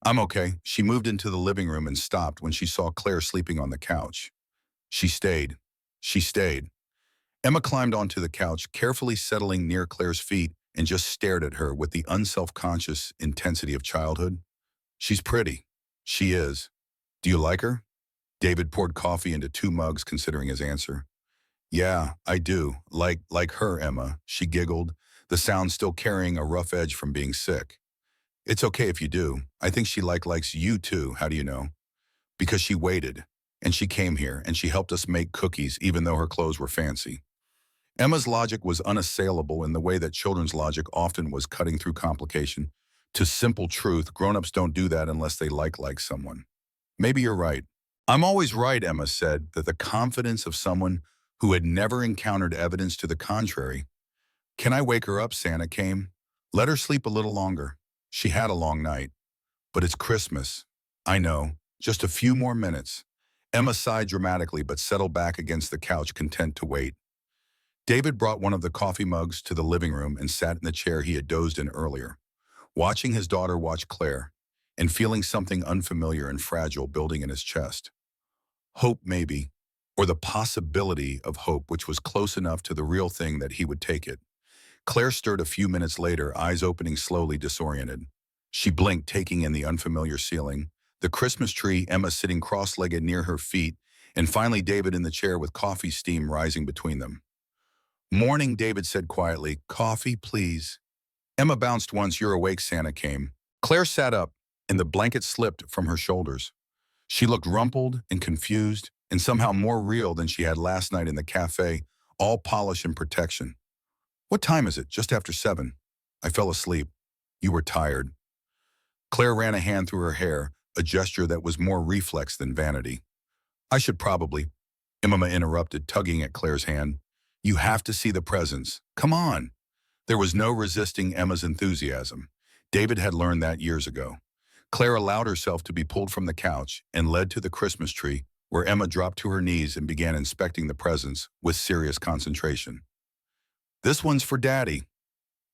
"I'm okay." She moved into the living room and stopped when she saw Claire sleeping on the couch. She stayed. She stayed. Emma climbed onto the couch, carefully settling near Claire's feet, and just stared at her with the unself-conscious intensity of childhood. "She's pretty." "She is. Do you like her?" David poured coffee into 2 mugs, considering his answer. "Yeah, I do. Like her, Emma," she giggled, the sound still carrying a rough edge from being sick. "It's okay if you do. I think she likes you too. How do you know?" "Because she waited, and she came here, and she helped us make cookies even though her clothes were fancy." Emma's logic was unassailable in the way that children's logic often was, cutting through complication to simple truth. Grown-ups don't do that unless they like someone. "Maybe you're right." "I'm always right," Emma said, that the confidence of someone who had never encountered evidence to the contrary. "Can I wake her up?" Santa came. "Let her sleep a little longer. She had a long night." "But it's Christmas." "I know. Just a few more minutes." Emma sighed dramatically but settled back against the couch, content to wait. David brought one of the coffee mugs to the living room and sat in the chair he had dozed in earlier, watching his daughter watch Claire, and feeling something unfamiliar and fragile building in his chest. Hope, maybe, or the possibility of hope, which was close enough to the real thing that he would take it. Claire stirred a few minutes later, eyes opening slowly, disoriented. She blinked, taking in the unfamiliar ceiling, the Christmas tree, Emma sitting cross-legged near her feet, and finally David in the chair with coffee steam rising between them. "Morning," David said quietly. "Coffee, please." Emma bounced once. "You're awake," Santa came. Claire sat up, and the blanket slipped from her shoulders. She looked rumpled and confused, and somehow more real than she had last night in the cafe, all polish and protection. "What time is it?" "Just after 7. I fell asleep." "You were tired." Claire ran a hand through her hair, a gesture that was more reflex than vanity. "I should probably," Emma interrupted, tugging at Claire's hand. "You have to see the presents. Come on." There was no resisting Emma's enthusiasm. David had learned that years ago. Claire allowed herself to be pulled from the couch and led to the Christmas tree, where Emma dropped to her knees and began inspecting the presents with serious concentration. "This one's for Daddy."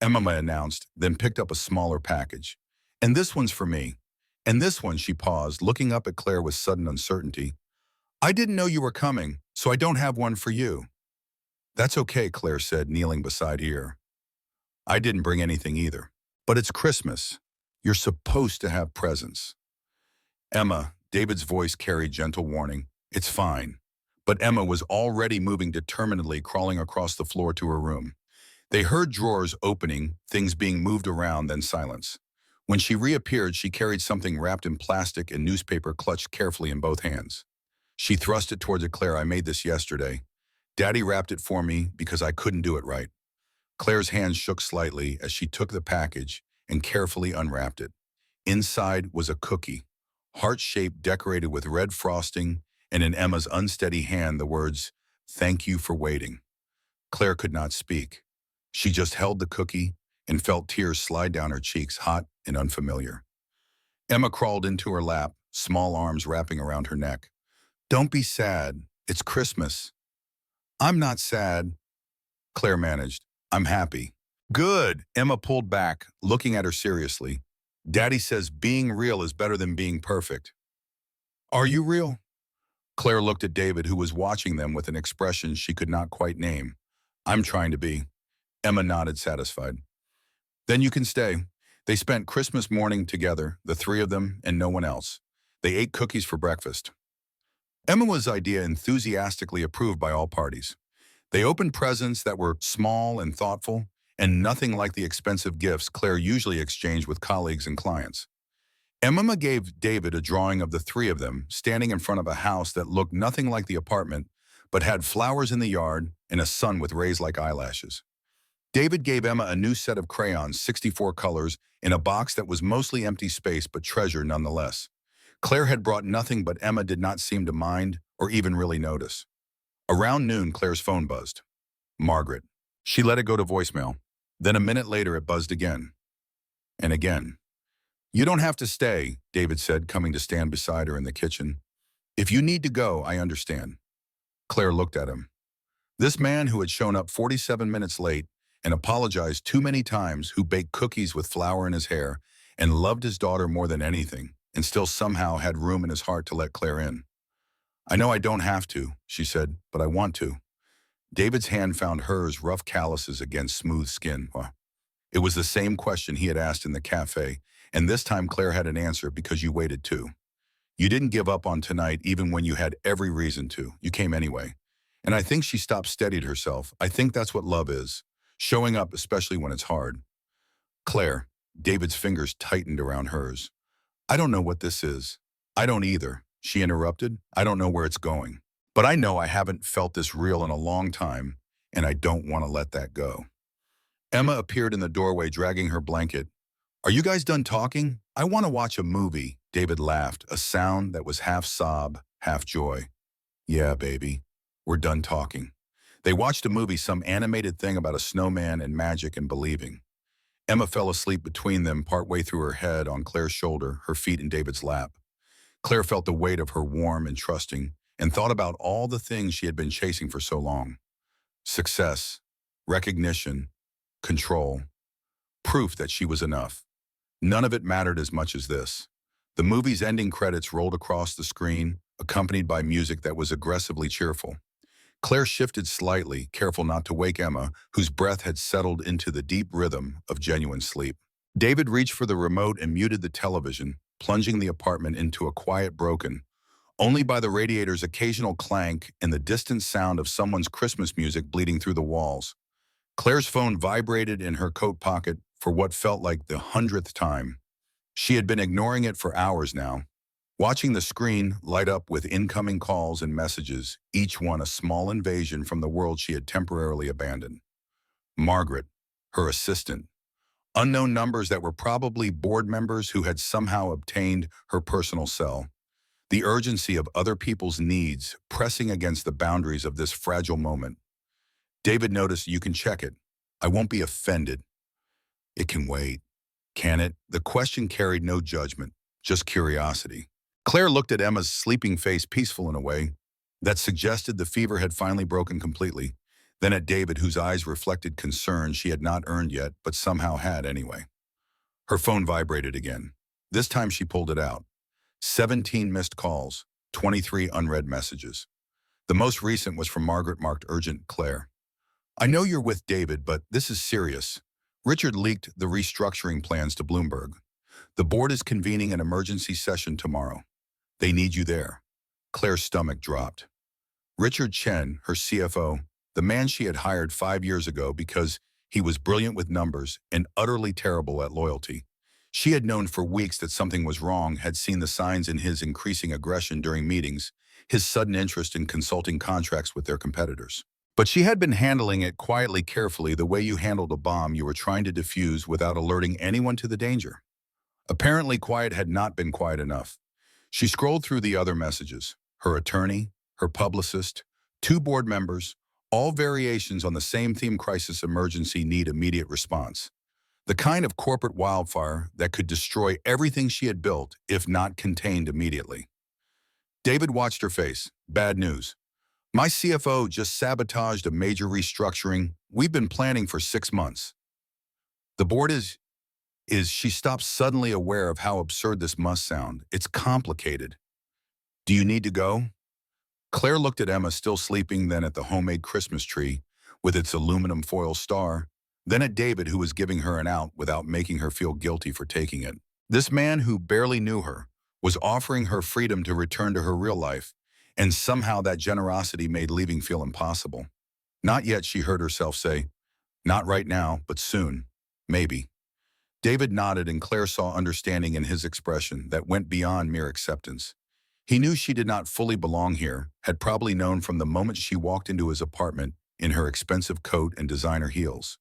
Emma announced, then picked up a smaller package. And this one's for me. And this one, she paused, looking up at Claire with sudden uncertainty. I didn't know you were coming, so I don't have one for you. That's okay, Claire said, kneeling beside her. I didn't bring anything either. But it's Christmas. You're supposed to have presents. Emma, David's voice carried gentle warning. It's fine. But Emma was already moving determinedly, crawling across the floor to her room. They heard drawers opening, things being moved around, then silence. When she reappeared, she carried something wrapped in plastic and newspaper clutched carefully in both hands. She thrust it towards Claire. I made this yesterday. Daddy wrapped it for me because I couldn't do it right. Claire's hands shook slightly as she took the package and carefully unwrapped it. Inside was a cookie, heart-shaped, decorated with red frosting, and in Emma's unsteady hand the words, "Thank you for waiting." Claire could not speak. She just held the cookie and felt tears slide down her cheeks, hot and unfamiliar. Emma crawled into her lap, small arms wrapping around her neck. Don't be sad. It's Christmas. I'm not sad, Claire managed. I'm happy. Good, Emma pulled back, looking at her seriously. Daddy says being real is better than being perfect. Are you real? Claire looked at David, who was watching them with an expression she could not quite name. I'm trying to be. Emma nodded, satisfied. Then you can stay. They spent Christmas morning together, the three of them and no one else. They ate cookies for breakfast. Emma's idea enthusiastically approved by all parties. They opened presents that were small and thoughtful, and nothing like the expensive gifts Claire usually exchanged with colleagues and clients. Emma gave David a drawing of the three of them standing in front of a house that looked nothing like the apartment, but had flowers in the yard and a sun with rays like eyelashes. David gave Emma a new set of crayons, 64 colors, in a box that was mostly empty space but treasure nonetheless. Claire had brought nothing, but Emma did not seem to mind or even really notice. Around noon, Claire's phone buzzed. Margaret. She let it go to voicemail. Then a minute later, it buzzed again. And again. You don't have to stay, David said, coming to stand beside her in the kitchen. If you need to go, I understand. Claire looked at him. This man who had shown up 47 minutes late and apologized too many times, who baked cookies with flour in his hair and loved his daughter more than anything, and still somehow had room in his heart to let Claire in. I know I don't have to, she said, but I want to. David's hand found hers, rough calluses against smooth skin. It was the same question he had asked in the cafe, and this time Claire had an answer. Because you waited too. You didn't give up on tonight even when you had every reason to. You came anyway. And I think she stopped, steadied herself. I think that's what love is. Showing up, especially when it's hard. Claire, David's fingers tightened around hers. I don't know what this is. I don't either, she interrupted. I don't know where it's going. But I know I haven't felt this real in a long time, and I don't want to let that go. Emma appeared in the doorway, dragging her blanket. Are you guys done talking? I want to watch a movie, David laughed, a sound that was half sob, half joy. Yeah, baby, we're done talking. They watched a movie, some animated thing about a snowman and magic and believing. Emma fell asleep between them, partway through, her head on Claire's shoulder, her feet in David's lap. Claire felt the weight of her, warm and trusting, and thought about all the things she had been chasing for so long. Success, recognition, control, proof that she was enough. None of it mattered as much as this. The movie's ending credits rolled across the screen, accompanied by music that was aggressively cheerful. Claire shifted slightly, careful not to wake Emma, whose breath had settled into the deep rhythm of genuine sleep. David reached for the remote and muted the television, plunging the apartment into a quiet broken, only by the radiator's occasional clank and the distant sound of someone's Christmas music bleeding through the walls. Claire's phone vibrated in her coat pocket for what felt like the 100th time. She had been ignoring it for hours now, watching the screen light up with incoming calls and messages, each one a small invasion from the world she had temporarily abandoned. Margaret, her assistant. Unknown numbers that were probably board members who had somehow obtained her personal cell. The urgency of other people's needs pressing against the boundaries of this fragile moment. David noticed. You can check it. I won't be offended. It can wait. Can it? The question carried no judgment, just curiosity. Claire looked at Emma's sleeping face, peaceful in a way that suggested the fever had finally broken completely. then at David, whose eyes reflected concern she had not earned yet, but somehow had anyway. Her phone vibrated again. This time she pulled it out. 17 missed calls, 23 unread messages. The most recent was from Margaret, marked urgent. Claire, I know you're with David, but this is serious. Richard leaked the restructuring plans to Bloomberg. The board is convening an emergency session tomorrow. They need you there. Claire's stomach dropped. Richard Chen, her CFO, the man she had hired 5 years ago because he was brilliant with numbers and utterly terrible at loyalty. She had known for weeks that something was wrong, had seen the signs in his increasing aggression during meetings, his sudden interest in consulting contracts with their competitors. But she had been handling it quietly, carefully, the way you handled a bomb you were trying to defuse without alerting anyone to the danger. Apparently, quiet had not been quiet enough. She scrolled through the other messages. Her attorney, her publicist, 2 board members, all variations on the same theme: crisis, emergency, need immediate response. The kind of corporate wildfire that could destroy everything she had built if not contained immediately. David watched her face. Bad news. My CFO just sabotaged a major restructuring we've been planning for 6 months. The board is she stopped, suddenly aware of how absurd this must sound. It's complicated. Do you need to go? Claire looked at Emma, still sleeping, then at the homemade Christmas tree with its aluminum foil star, then at David, who was giving her an out without making her feel guilty for taking it. This man, who barely knew her, was offering her freedom to return to her real life, and somehow that generosity made leaving feel impossible. Not yet, she heard herself say. Not right now, but soon. Maybe. David nodded, and Claire saw understanding in his expression that went beyond mere acceptance. He knew she did not fully belong here, had probably known from the moment she walked into his apartment in her expensive coat and designer heels.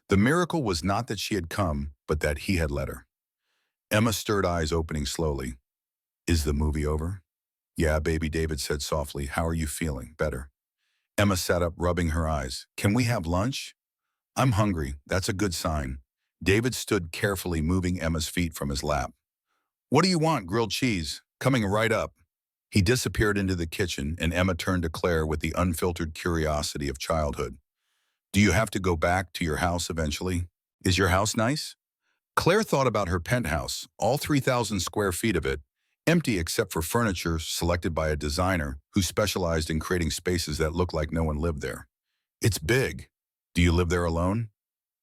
The miracle was not that she had come, but that he had let her. Emma stirred, eyes opening slowly. Is the movie over? Yeah, baby, David said softly. How are you feeling? Better. Emma sat up, rubbing her eyes. Can we have lunch? I'm hungry. That's a good sign. David stood carefully, moving Emma's feet from his lap. What do you want? Grilled cheese. Coming right up. He disappeared into the kitchen, and Emma turned to Claire with the unfiltered curiosity of childhood. Do you have to go back to your house eventually? Is your house nice? Claire thought about her penthouse, all 3,000 square feet of it, empty except for furniture selected by a designer who specialized in creating spaces that looked like no one lived there. It's big. Do you live there alone?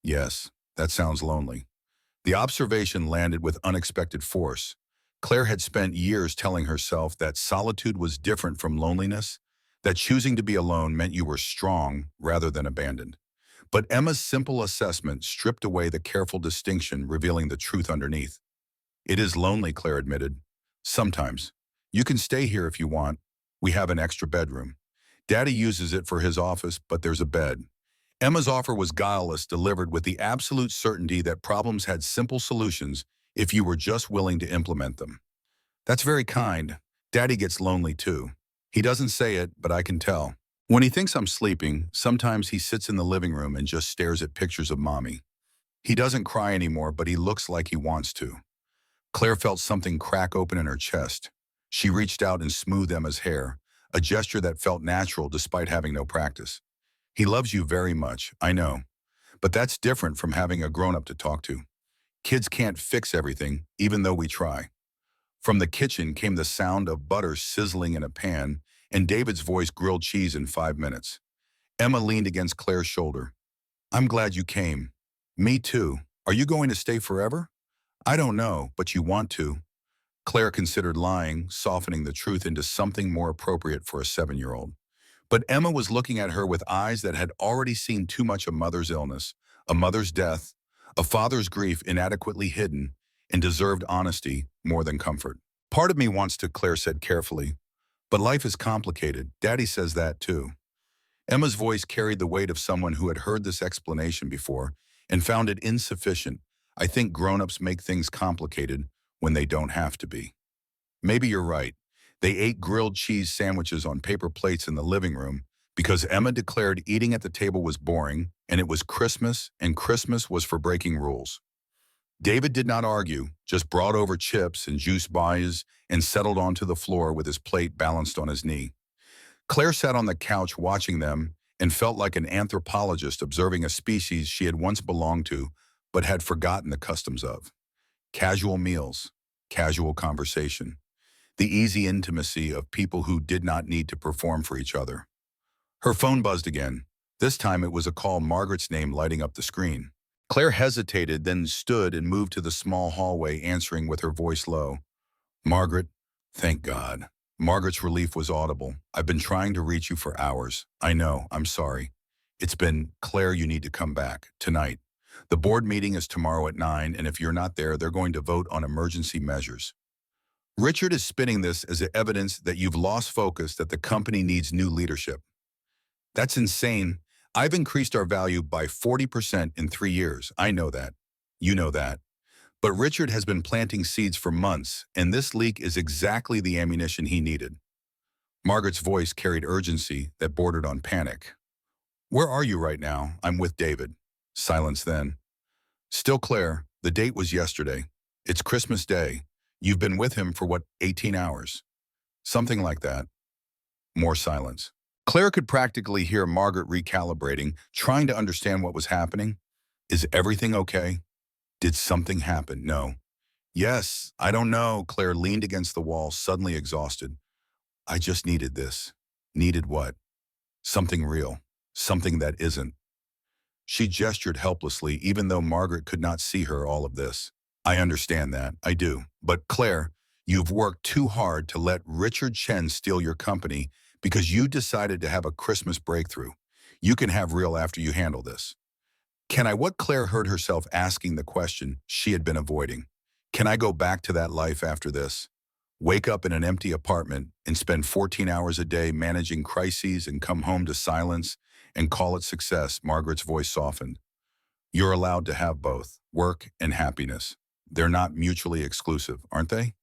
Yes, that sounds lonely. The observation landed with unexpected force. Claire had spent years telling herself that solitude was different from loneliness, that choosing to be alone meant you were strong rather than abandoned. But Emma's simple assessment stripped away the careful distinction, revealing the truth underneath. It is lonely, Claire admitted. Sometimes. You can stay here if you want. We have an extra bedroom. Daddy uses it for his office, but there's a bed. Emma's offer was guileless, delivered with the absolute certainty that problems had simple solutions if you were just willing to implement them. That's very kind. Daddy gets lonely too. He doesn't say it, but I can tell. When he thinks I'm sleeping, sometimes he sits in the living room and just stares at pictures of Mommy. He doesn't cry anymore, but he looks like he wants to. Claire felt something crack open in her chest. She reached out and smoothed Emma's hair, a gesture that felt natural despite having no practice. He loves you very much, I know. But that's different from having a grown-up to talk to. Kids can't fix everything, even though we try. From the kitchen came the sound of butter sizzling in a pan and David's voice: grilled cheese in 5 minutes. Emma leaned against Claire's shoulder. I'm glad you came. Me too. Are you going to stay forever? I don't know, but you want to. Claire considered lying, softening the truth into something more appropriate for a 7-year-old. But Emma was looking at her with eyes that had already seen too much: a mother's illness, a mother's death, a father's grief inadequately hidden, and deserved honesty more than comfort. Part of me wants to, Claire said carefully, but life is complicated. Daddy says that too. Emma's voice carried the weight of someone who had heard this explanation before and found it insufficient. I think grown-ups make things complicated when they don't have to be. Maybe you're right. They ate grilled cheese sandwiches on paper plates in the living room because Emma declared eating at the table was boring, and it was Christmas, and Christmas was for breaking rules. David did not argue, just brought over chips and juice bars and settled onto the floor with his plate balanced on his knee. Claire sat on the couch watching them, and felt like an anthropologist observing a species she had once belonged to but had forgotten the customs of. Casual meals, casual conversation, the easy intimacy of people who did not need to perform for each other. Her phone buzzed again. This time it was a call, Margaret's name lighting up the screen. Claire hesitated, then stood and moved to the small hallway, answering with her voice low. Margaret, thank God. Margaret's relief was audible. I've been trying to reach you for hours. I know, I'm sorry. It's been, Claire, you need to come back, tonight. The board meeting is tomorrow at 9, and if you're not there, they're going to vote on emergency measures. Richard is spinning this as evidence that you've lost focus, that the company needs new leadership. That's insane. I've increased our value by 40% in 3 years. I know that. You know that. But Richard has been planting seeds for months, and this leak is exactly the ammunition he needed. Margaret's voice carried urgency that bordered on panic. Where are you right now? I'm with David. Silence then. Still Claire, the date was yesterday. It's Christmas Day. You've been with him for what, 18 hours? Something like that. More silence. Claire could practically hear Margaret recalibrating, trying to understand what was happening. Is everything okay? Did something happen? No. Yes, I don't know. Claire leaned against the wall, suddenly exhausted. I just needed this. Needed what? Something real. Something that isn't. She gestured helplessly, even though Margaret could not see her all of this. I understand that. I do. But Claire, you've worked too hard to let Richard Chen steal your company because you decided to have a Christmas breakthrough. You can have real after you handle this. Can I? What Claire heard herself asking the question she had been avoiding. Can I go back to that life after this? Wake up in an empty apartment and spend 14 hours a day managing crises and come home to silence and call it success? Margaret's voice softened. You're allowed to have both, work and happiness. They're not mutually exclusive, aren't they?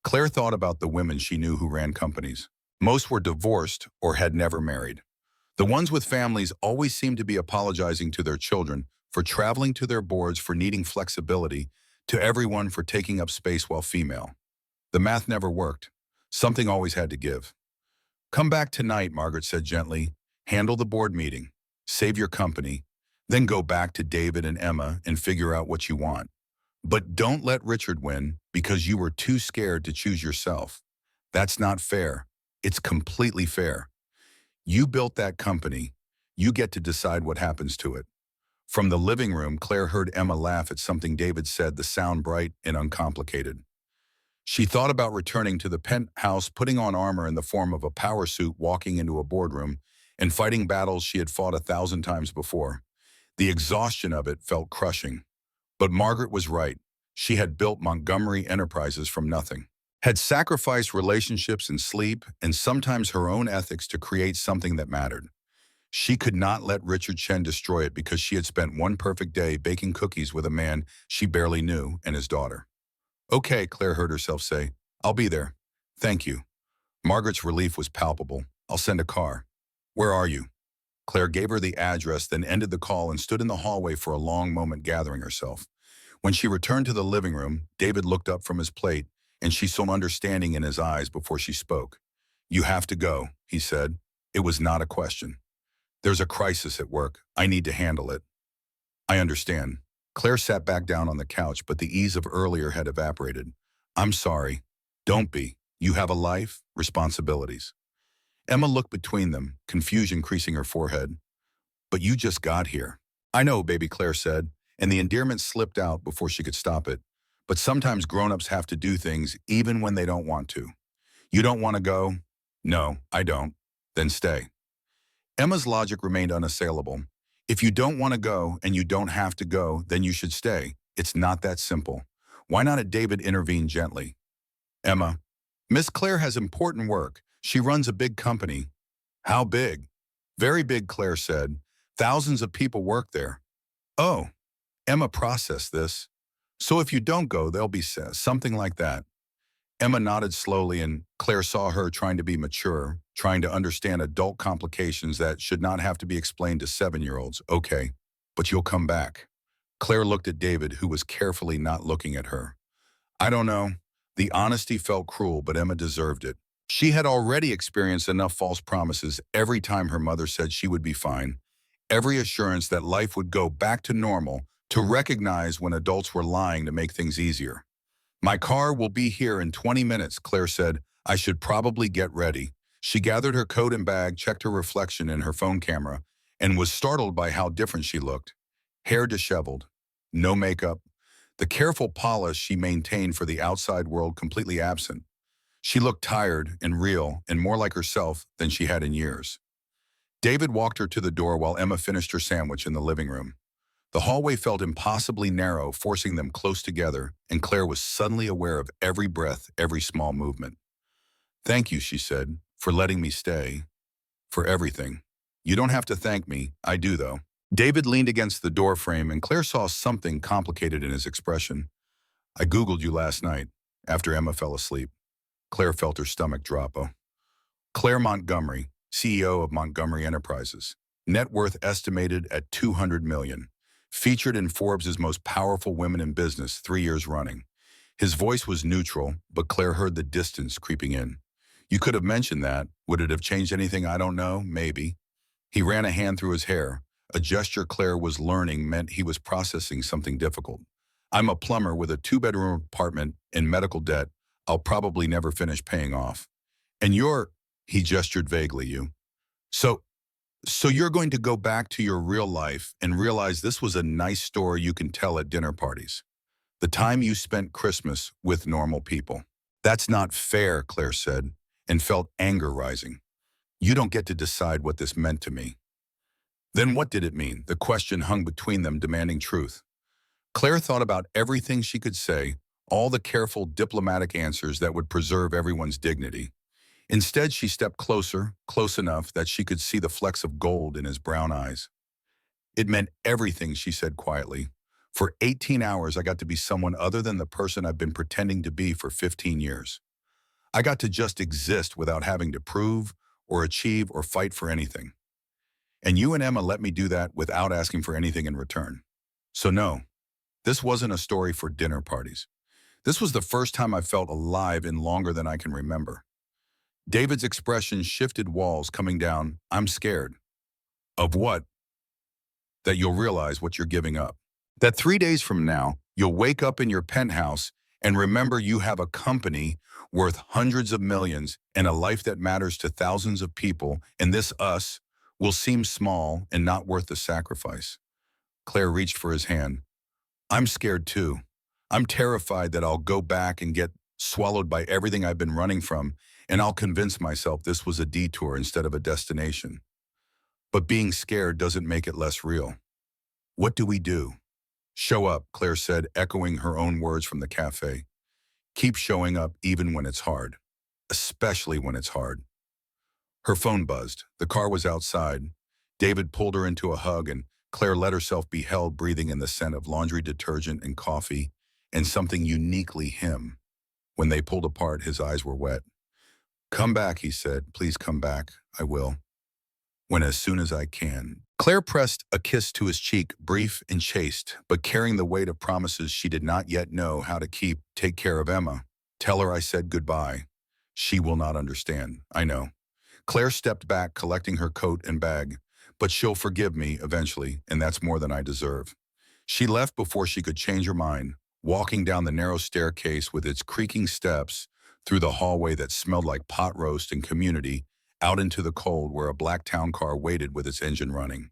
Claire thought about the women she knew who ran companies. Most were divorced or had never married. The ones with families always seemed to be apologizing to their children for traveling to their boards, for needing flexibility, to everyone for taking up space while female. The math never worked. Something always had to give. Come back tonight, Margaret said gently. Handle the board meeting. Save your company. Then go back to David and Emma and figure out what you want. But don't let Richard win because you were too scared to choose yourself. That's not fair. It's completely fair. You built that company. You get to decide what happens to it. From the living room, Claire heard Emma laugh at something David said, the sound bright and uncomplicated. She thought about returning to the penthouse, putting on armor in the form of a power suit, walking into a boardroom, and fighting battles she had fought 1,000 times before. The exhaustion of it felt crushing. But Margaret was right. She had built Montgomery Enterprises from nothing, had sacrificed relationships and sleep, and sometimes her own ethics to create something that mattered. She could not let Richard Chen destroy it because she had spent one perfect day baking cookies with a man she barely knew and his daughter. Okay, Claire heard herself say. I'll be there. Thank you. Margaret's relief was palpable. I'll send a car. Where are you? Claire gave her the address, then ended the call and stood in the hallway for a long moment, gathering herself. When she returned to the living room, David looked up from his plate, and she saw understanding in his eyes before she spoke. You have to go, he said. It was not a question. There's a crisis at work. I need to handle it. I understand. Claire sat back down on the couch, but the ease of earlier had evaporated. I'm sorry. Don't be. You have a life, responsibilities. Emma looked between them, confusion creasing her forehead. But you just got here. I know, baby, Claire said, and the endearment slipped out before she could stop it. But sometimes grown-ups have to do things even when they don't want to. You don't want to go? No, I don't. Then stay. Emma's logic remained unassailable. If you don't want to go and you don't have to go, then you should stay. It's not that simple. Why not? Had David intervened gently. Emma, Miss Claire has important work. She runs a big company. How big? Very big, Claire said. Thousands of people work there. Oh, Emma processed this. So if you don't go, there'll be something like that. Emma nodded slowly, and Claire saw her trying to be mature, trying to understand adult complications that should not have to be explained to 7-year-olds. Okay, but you'll come back. Claire looked at David, who was carefully not looking at her. I don't know. The honesty felt cruel, but Emma deserved it. She had already experienced enough false promises every time her mother said she would be fine, every assurance that life would go back to normal, to recognize when adults were lying to make things easier. My car will be here in 20 minutes, Claire said. I should probably get ready. She gathered her coat and bag, checked her reflection in her phone camera, and was startled by how different she looked. Hair disheveled, no makeup, the careful polish she maintained for the outside world completely absent. She looked tired and real and more like herself than she had in years. David walked her to the door while Emma finished her sandwich in the living room. The hallway felt impossibly narrow, forcing them close together, and Claire was suddenly aware of every breath, every small movement. Thank you, she said, for letting me stay, for everything. You don't have to thank me, I do though. David leaned against the door frame and Claire saw something complicated in his expression. I Googled you last night, after Emma fell asleep. Claire felt her stomach drop. Oh. Claire Montgomery, CEO of Montgomery Enterprises. Net worth estimated at $200 million. Featured in Forbes' most powerful women in business 3 years running. His voice was neutral, but Claire heard the distance creeping in. You could have mentioned that. Would it have changed anything? I don't know. Maybe. He ran a hand through his hair. A gesture Claire was learning meant he was processing something difficult. I'm a plumber with a 2-bedroom apartment in medical debt I'll probably never finish paying off. And he gestured vaguely, So, so you're going to go back to your real life and realize this was a nice story you can tell at dinner parties. The time you spent Christmas with normal people. That's not fair, Claire said, and felt anger rising. You don't get to decide what this meant to me. Then what did it mean? The question hung between them, demanding truth. Claire thought about everything she could say, all the careful diplomatic answers that would preserve everyone's dignity. Instead, she stepped closer, close enough that she could see the flecks of gold in his brown eyes. It meant everything, she said quietly. For 18 hours, I got to be someone other than the person I've been pretending to be for 15 years. I got to just exist without having to prove or achieve or fight for anything. And you and Emma let me do that without asking for anything in return. So no, this wasn't a story for dinner parties. This was the first time I felt alive in longer than I can remember. David's expression shifted, walls coming down. I'm scared. Of what? That you'll realize what you're giving up. That 3 days from now, you'll wake up in your penthouse and remember you have a company worth hundreds of millions and a life that matters to thousands of people, and this us will seem small and not worth the sacrifice. Claire reached for his hand. I'm scared too. I'm terrified that I'll go back and get swallowed by everything I've been running from, and I'll convince myself this was a detour instead of a destination. But being scared doesn't make it less real. What do we do? Show up, Claire said, echoing her own words from the cafe. Keep showing up even when it's hard, especially when it's hard. Her phone buzzed. The car was outside. David pulled her into a hug, and Claire let herself be held, breathing in the scent of laundry detergent and coffee, and something uniquely him. When they pulled apart, his eyes were wet. Come back, he said. Please come back. I will. When as soon as I can. Claire pressed a kiss to his cheek, brief and chaste, but carrying the weight of promises she did not yet know how to keep. Take care of Emma. Tell her I said goodbye. She will not understand. I know. Claire stepped back, collecting her coat and bag. But she'll forgive me eventually, and that's more than I deserve. She left before she could change her mind, walking down the narrow staircase with its creaking steps, through the hallway that smelled like pot roast and community, out into the cold where a black town car waited with its engine running.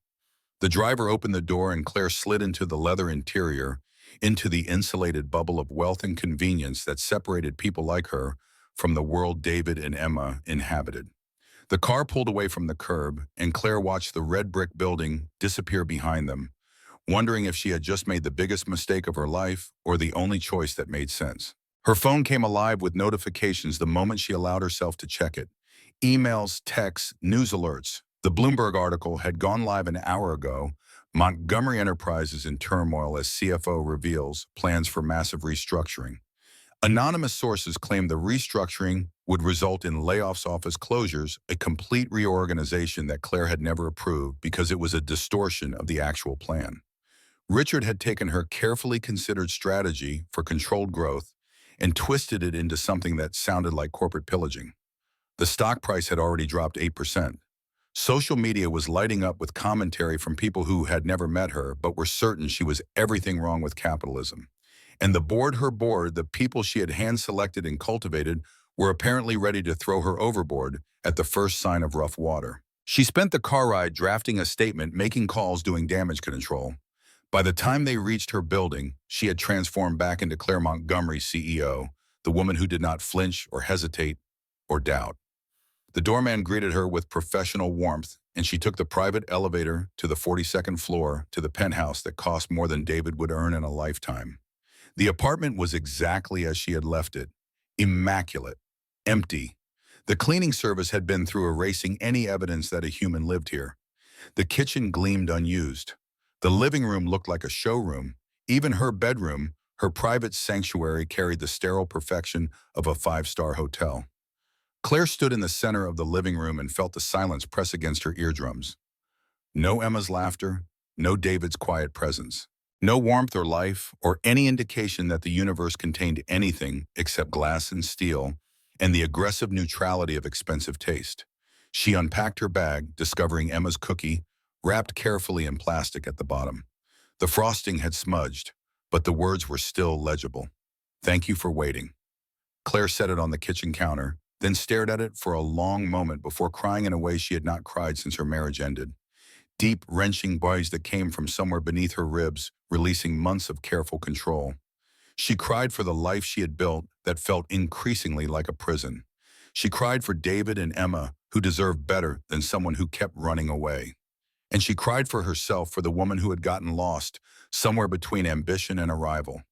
The driver opened the door and Claire slid into the leather interior, into the insulated bubble of wealth and convenience that separated people like her from the world David and Emma inhabited. The car pulled away from the curb, and Claire watched the red brick building disappear behind them, wondering if she had just made the biggest mistake of her life or the only choice that made sense. Her phone came alive with notifications the moment she allowed herself to check it. Emails, texts, news alerts. The Bloomberg article had gone live an hour ago. Montgomery Enterprises in turmoil as CFO reveals plans for massive restructuring. Anonymous sources claim the restructuring would result in layoffs, office closures, a complete reorganization that Claire had never approved because it was a distortion of the actual plan. Richard had taken her carefully considered strategy for controlled growth and twisted it into something that sounded like corporate pillaging. The stock price had already dropped 8%. Social media was lighting up with commentary from people who had never met her but were certain she was everything wrong with capitalism. And her board, the people she had hand-selected and cultivated, were apparently ready to throw her overboard at the first sign of rough water. She spent the car ride drafting a statement, making calls, doing damage control. By the time they reached her building, she had transformed back into Claire Montgomery's CEO, the woman who did not flinch or hesitate or doubt. The doorman greeted her with professional warmth, and she took the private elevator to the 42nd floor to the penthouse that cost more than David would earn in a lifetime. The apartment was exactly as she had left it, immaculate, empty. The cleaning service had been through erasing any evidence that a human lived here. The kitchen gleamed unused. The living room looked like a showroom. Even her bedroom, her private sanctuary, carried the sterile perfection of a five-star hotel. Claire stood in the center of the living room and felt the silence press against her eardrums. No Emma's laughter, no David's quiet presence. No warmth or life or any indication that the universe contained anything except glass and steel and the aggressive neutrality of expensive taste. She unpacked her bag, discovering Emma's cookie, wrapped carefully in plastic at the bottom. The frosting had smudged, but the words were still legible. "Thank you for waiting." Claire set it on the kitchen counter, then stared at it for a long moment before crying in a way she had not cried since her marriage ended. Deep, wrenching cries that came from somewhere beneath her ribs, releasing months of careful control. She cried for the life she had built that felt increasingly like a prison. She cried for David and Emma, who deserved better than someone who kept running away. And she cried for herself, for the woman who had gotten lost somewhere between ambition and arrival.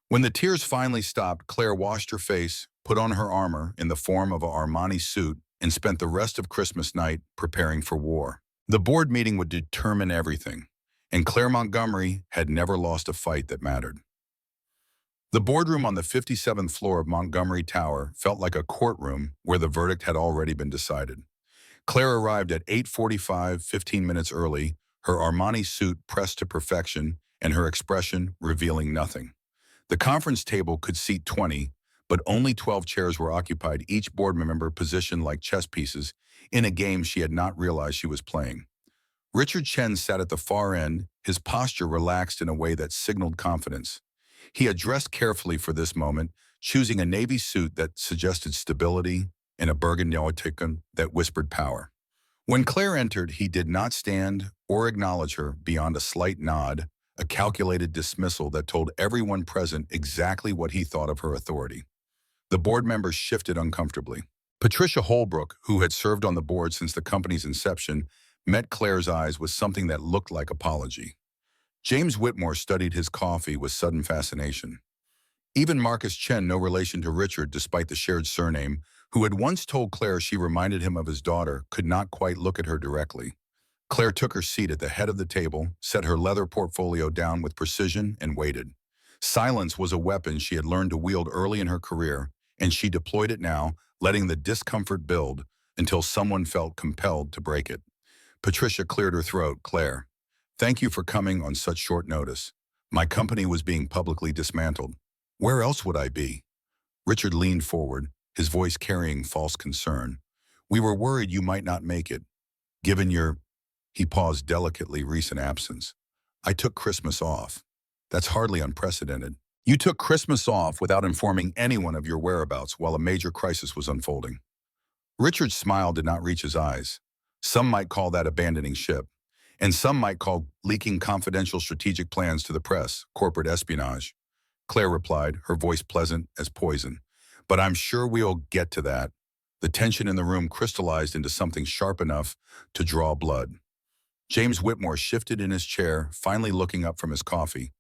When the tears finally stopped, Claire washed her face, put on her armor in the form of an Armani suit, and spent the rest of Christmas night preparing for war. The board meeting would determine everything, and Claire Montgomery had never lost a fight that mattered. The boardroom on the 57th floor of Montgomery Tower felt like a courtroom where the verdict had already been decided. Claire arrived at 8:45, 15 minutes early, her Armani suit pressed to perfection and her expression revealing nothing. The conference table could seat 20, but only 12 chairs were occupied, each board member positioned like chess pieces in a game she had not realized she was playing. Richard Chen sat at the far end, his posture relaxed in a way that signaled confidence. He had dressed carefully for this moment, choosing a navy suit that suggested stability and a burgundy token that whispered power. When Claire entered, he did not stand or acknowledge her beyond a slight nod, a calculated dismissal that told everyone present exactly what he thought of her authority. The board members shifted uncomfortably. Patricia Holbrook, who had served on the board since the company's inception, met Claire's eyes with something that looked like apology. James Whitmore studied his coffee with sudden fascination. Even Marcus Chen, no relation to Richard despite the shared surname, who had once told Claire she reminded him of his daughter, could not quite look at her directly. Claire took her seat at the head of the table, set her leather portfolio down with precision, and waited. Silence was a weapon she had learned to wield early in her career, and she deployed it now, letting the discomfort build until someone felt compelled to break it. Patricia cleared her throat. "Claire, thank you for coming on such short notice. My company was being publicly dismantled. Where else would I be?" Richard leaned forward, his voice carrying false concern. "We were worried you might not make it. Given your," he paused delicately, "recent absence. I took Christmas off. That's hardly unprecedented. You took Christmas off without informing anyone of your whereabouts while a major crisis was unfolding." Richard's smile did not reach his eyes. Some might call that abandoning ship, and some might call leaking confidential strategic plans to the press, corporate espionage. Claire replied, her voice pleasant as poison. "But I'm sure we'll get to that." The tension in the room crystallized into something sharp enough to draw blood. James Whitmore shifted in his chair, finally looking up from his coffee.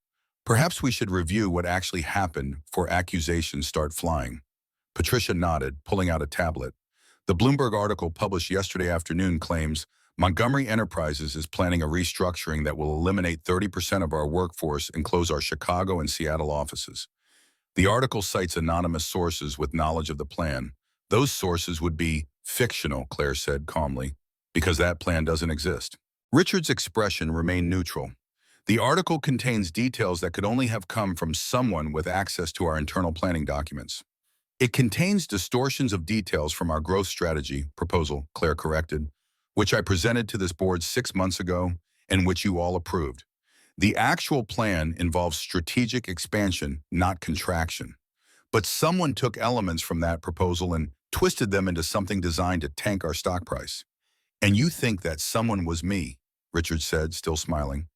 "Perhaps we should review what actually happened before accusations start flying." Patricia nodded, pulling out a tablet. The Bloomberg article published yesterday afternoon claims Montgomery Enterprises is planning a restructuring that will eliminate 30% of our workforce and close our Chicago and Seattle offices. The article cites anonymous sources with knowledge of the plan. "Those sources would be fictional," Claire said calmly, "because that plan doesn't exist." Richard's expression remained neutral. "The article contains details that could only have come from someone with access to our internal planning documents. It contains distortions of details from our growth strategy proposal, Claire corrected, which I presented to this board 6 months ago and which you all approved. The actual plan involves strategic expansion, not contraction. But someone took elements from that proposal and twisted them into something designed to tank our stock price. And you think that someone was me, Richard said, still smiling.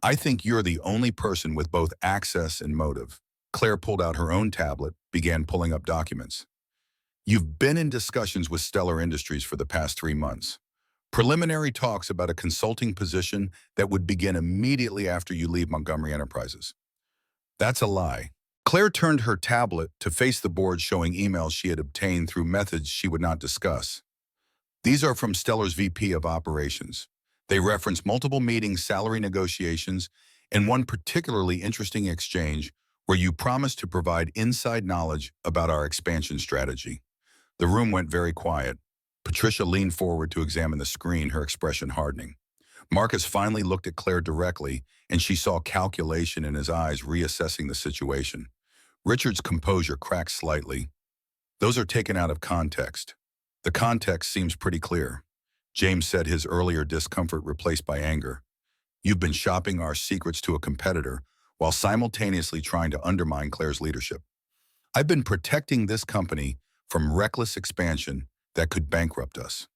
I think you're the only person with both access and motive. Claire pulled out her own tablet, began pulling up documents. You've been in discussions with Stellar Industries for the past 3 months. Preliminary talks about a consulting position that would begin immediately after you leave Montgomery Enterprises. That's a lie. Claire turned her tablet to face the board showing emails she had obtained through methods she would not discuss. These are from Stellar's VP of Operations. They reference multiple meetings, salary negotiations, and one particularly interesting exchange where you promised to provide inside knowledge about our expansion strategy. The room went very quiet. Patricia leaned forward to examine the screen, her expression hardening. Marcus finally looked at Claire directly, and she saw calculation in his eyes reassessing the situation. Richard's composure cracked slightly. Those are taken out of context. The context seems pretty clear. James said, his earlier discomfort replaced by anger. You've been shopping our secrets to a competitor while simultaneously trying to undermine Claire's leadership. I've been protecting this company from reckless expansion that could bankrupt us.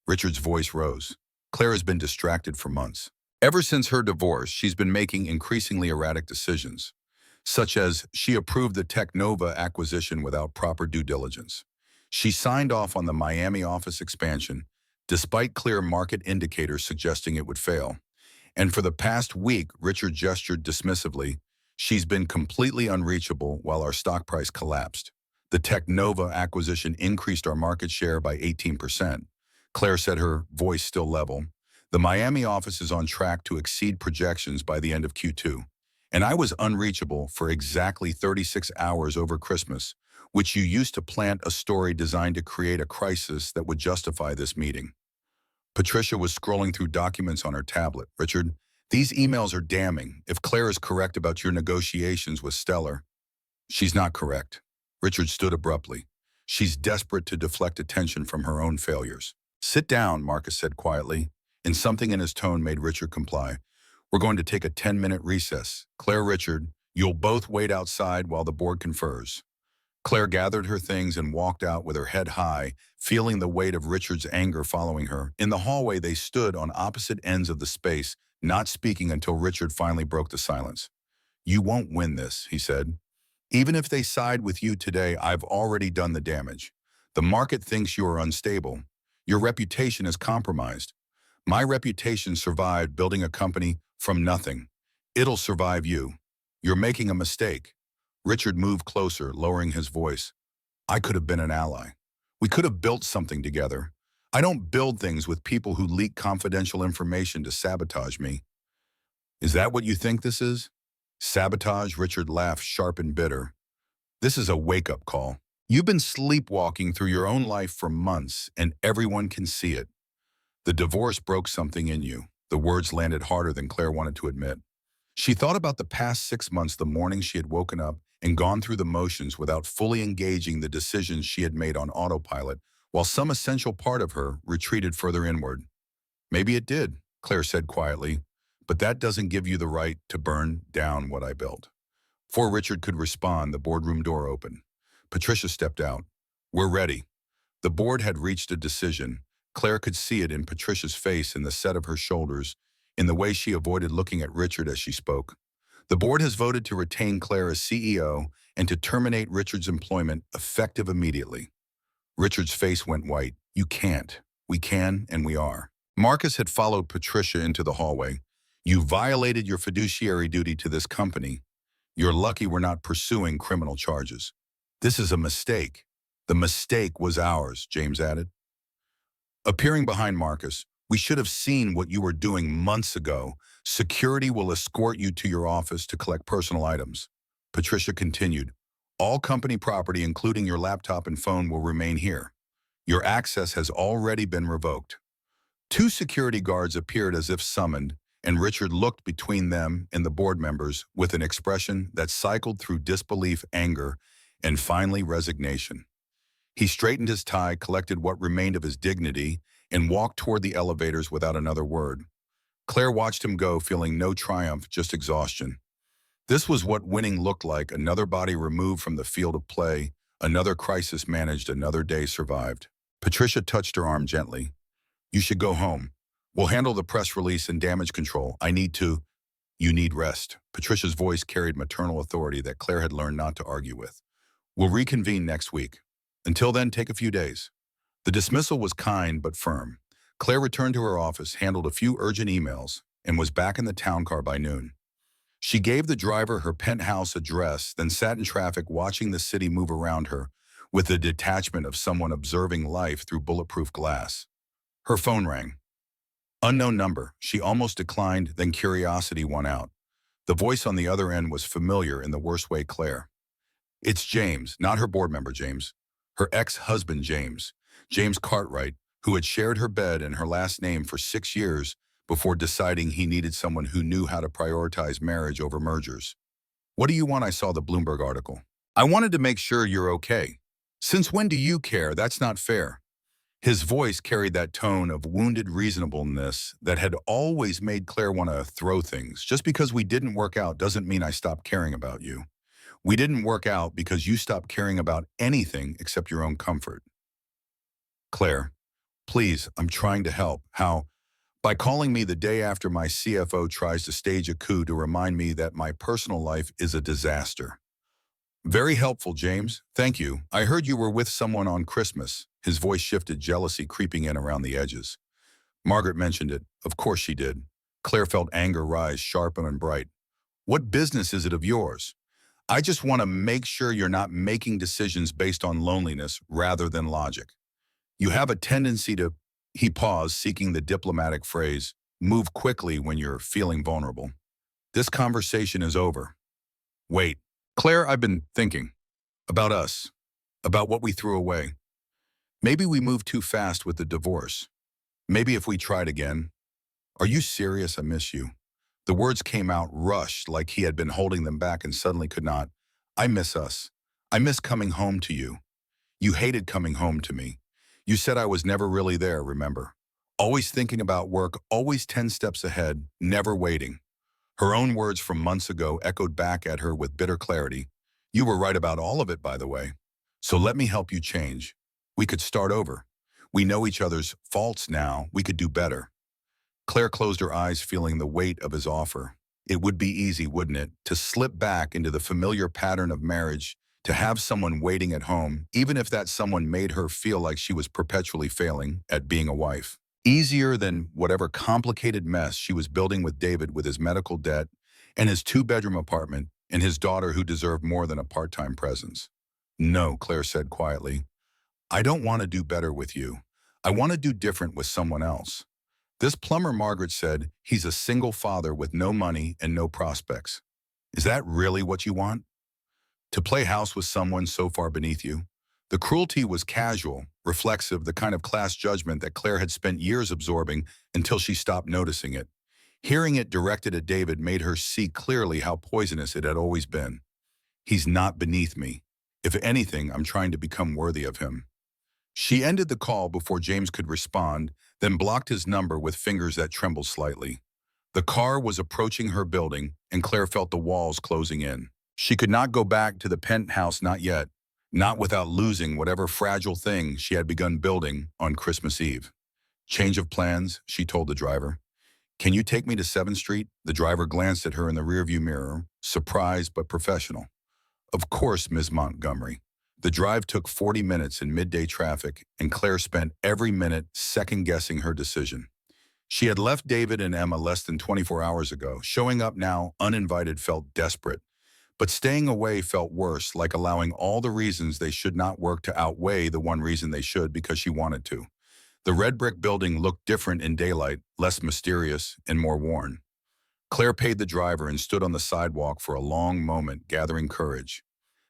Richard's voice rose. Claire has been distracted for months. Ever since her divorce, she's been making increasingly erratic decisions, such as she approved the Technova acquisition without proper due diligence. She signed off on the Miami office expansion, despite clear market indicators suggesting it would fail. And for the past week, Richard gestured dismissively, she's been completely unreachable while our stock price collapsed. The Technova acquisition increased our market share by 18%. Claire said, her voice still level. The Miami office is on track to exceed projections by the end of Q2. And I was unreachable for exactly 36 hours over Christmas, which you used to plant a story designed to create a crisis that would justify this meeting. Patricia was scrolling through documents on her tablet. Richard, these emails are damning. If Claire is correct about your negotiations with Stellar, she's not correct. Richard stood abruptly. She's desperate to deflect attention from her own failures. Sit down, Marcus said quietly, and something in his tone made Richard comply. We're going to take a 10-minute recess. Claire, Richard, you'll both wait outside while the board confers. Claire gathered her things and walked out with her head high, feeling the weight of Richard's anger following her. In the hallway, they stood on opposite ends of the space, not speaking until Richard finally broke the silence. You won't win this, he said. Even if they side with you today, I've already done the damage. The market thinks you are unstable. Your reputation is compromised. My reputation survived building a company from nothing. It'll survive you. You're making a mistake. Richard moved closer, lowering his voice. I could have been an ally. We could have built something together. I don't build things with people who leak confidential information to sabotage me. Is that what you think this is? Sabotage? Richard laughed, sharp and bitter. This is a wake-up call. You've been sleepwalking through your own life for months, and everyone can see it. The divorce broke something in you. The words landed harder than Claire wanted to admit. She thought about the past 6 months, the morning she had woken up and gone through the motions without fully engaging the decisions she had made on autopilot, while some essential part of her retreated further inward. Maybe it did, Claire said quietly, but that doesn't give you the right to burn down what I built. Before Richard could respond, the boardroom door opened. Patricia stepped out. We're ready. The board had reached a decision. Claire could see it in Patricia's face, in the set of her shoulders, in the way she avoided looking at Richard as she spoke. The board has voted to retain Claire as CEO and to terminate Richard's employment effective immediately. Richard's face went white. You can't. We can, and we are. Marcus had followed Patricia into the hallway. You violated your fiduciary duty to this company. You're lucky we're not pursuing criminal charges. This is a mistake. The mistake was ours, James added. Appearing behind Marcus, we should have seen what you were doing months ago. Security will escort you to your office to collect personal items. Patricia continued. All company property, including your laptop and phone, will remain here. Your access has already been revoked. 2 security guards appeared as if summoned, and Richard looked between them and the board members with an expression that cycled through disbelief, anger, and finally resignation. He straightened his tie, collected what remained of his dignity, and walked toward the elevators without another word. Claire watched him go, feeling no triumph, just exhaustion. This was what winning looked like: another body removed from the field of play, another crisis managed, another day survived. Patricia touched her arm gently. You should go home. We'll handle the press release and damage control. You need rest. Patricia's voice carried maternal authority that Claire had learned not to argue with. We'll reconvene next week. Until then, take a few days. The dismissal was kind but firm. Claire returned to her office, handled a few urgent emails, and was back in the town car by noon. She gave the driver her penthouse address, then sat in traffic watching the city move around her with the detachment of someone observing life through bulletproof glass. Her phone rang. Unknown number. She almost declined, then curiosity won out. The voice on the other end was familiar in the worst way: Claire. It's James, not her board member James. Her ex-husband James. James Cartwright, who had shared her bed and her last name for 6 years before deciding he needed someone who knew how to prioritize marriage over mergers. What do you want? I saw the Bloomberg article. I wanted to make sure you're okay. Since when do you care? That's not fair. His voice carried that tone of wounded reasonableness that had always made Claire want to throw things. Just because we didn't work out doesn't mean I stopped caring about you. We didn't work out because you stopped caring about anything except your own comfort. Claire, please, I'm trying to help. How? By calling me the day after my CFO tries to stage a coup to remind me that my personal life is a disaster. Very helpful, James. Thank you. I heard you were with someone on Christmas. His voice shifted, jealousy creeping in around the edges. Margaret mentioned it. Of course she did. Claire felt anger rise, sharp and bright. What business is it of yours? I just want to make sure you're not making decisions based on loneliness rather than logic. You have a tendency to, he paused, seeking the diplomatic phrase, move quickly when you're feeling vulnerable. This conversation is over. Wait. Claire, I've been thinking. About us. About what we threw away. Maybe we moved too fast with the divorce. Maybe if we tried again. Are you serious? I miss you. The words came out rushed, like he had been holding them back and suddenly could not. I miss us. I miss coming home to you. You hated coming home to me. You said I was never really there, remember? Always thinking about work, always 10 steps ahead, never waiting. Her own words from months ago echoed back at her with bitter clarity. You were right about all of it, by the way. So let me help you change. We could start over. We know each other's faults now. We could do better. Claire closed her eyes, feeling the weight of his offer. It would be easy, wouldn't it, to slip back into the familiar pattern of marriage, to have someone waiting at home, even if that someone made her feel like she was perpetually failing at being a wife. Easier than whatever complicated mess she was building with David, with his medical debt and his 2-bedroom apartment and his daughter who deserved more than a part-time presence. No, Claire said quietly. I don't want to do better with you. I want to do different with someone else. This plumber, Margaret said, he's a single father with no money and no prospects. Is that really what you want? To play house with someone so far beneath you? The cruelty was casual, reflexive, the kind of class judgment that Claire had spent years absorbing until she stopped noticing it. Hearing it directed at David made her see clearly how poisonous it had always been. He's not beneath me. If anything, I'm trying to become worthy of him. She ended the call before James could respond, then blocked his number with fingers that trembled slightly. The car was approaching her building, and Claire felt the walls closing in. She could not go back to the penthouse, not yet, not without losing whatever fragile thing she had begun building on Christmas Eve. Change of plans, she told the driver. Can you take me to 7th Street? The driver glanced at her in the rearview mirror, surprised but professional. Of course, Ms. Montgomery. The drive took 40 minutes in midday traffic, and Claire spent every minute second-guessing her decision. She had left David and Emma less than 24 hours ago. Showing up now, uninvited, felt desperate. But staying away felt worse, like allowing all the reasons they should not work to outweigh the one reason they should, because she wanted to. The red brick building looked different in daylight, less mysterious and more worn. Claire paid the driver and stood on the sidewalk for a long moment, gathering courage.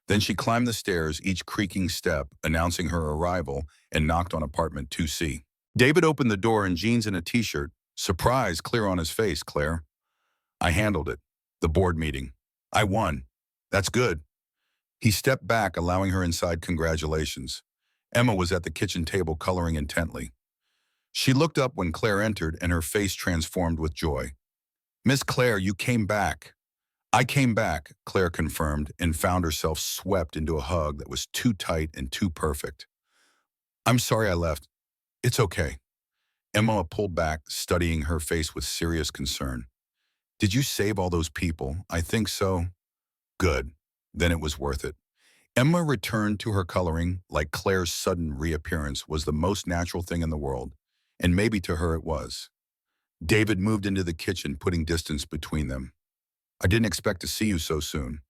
Then she climbed the stairs, each creaking step announcing her arrival, and knocked on apartment 2C. David opened the door in jeans and a t-shirt, surprise clear on his face. Claire, I handled it. The board meeting. I won. That's good. He stepped back, allowing her inside. Congratulations. Emma was at the kitchen table coloring intently. She looked up when Claire entered and her face transformed with joy. Miss Claire, you came back. I came back, Claire confirmed, and found herself swept into a hug that was too tight and too perfect. I'm sorry I left. It's okay. Emma pulled back, studying her face with serious concern. Did you save all those people? I think so. Good. Then it was worth it. Emma returned to her coloring like Claire's sudden reappearance was the most natural thing in the world, and maybe to her it was. David moved into the kitchen, putting distance between them. I didn't expect to see you so soon.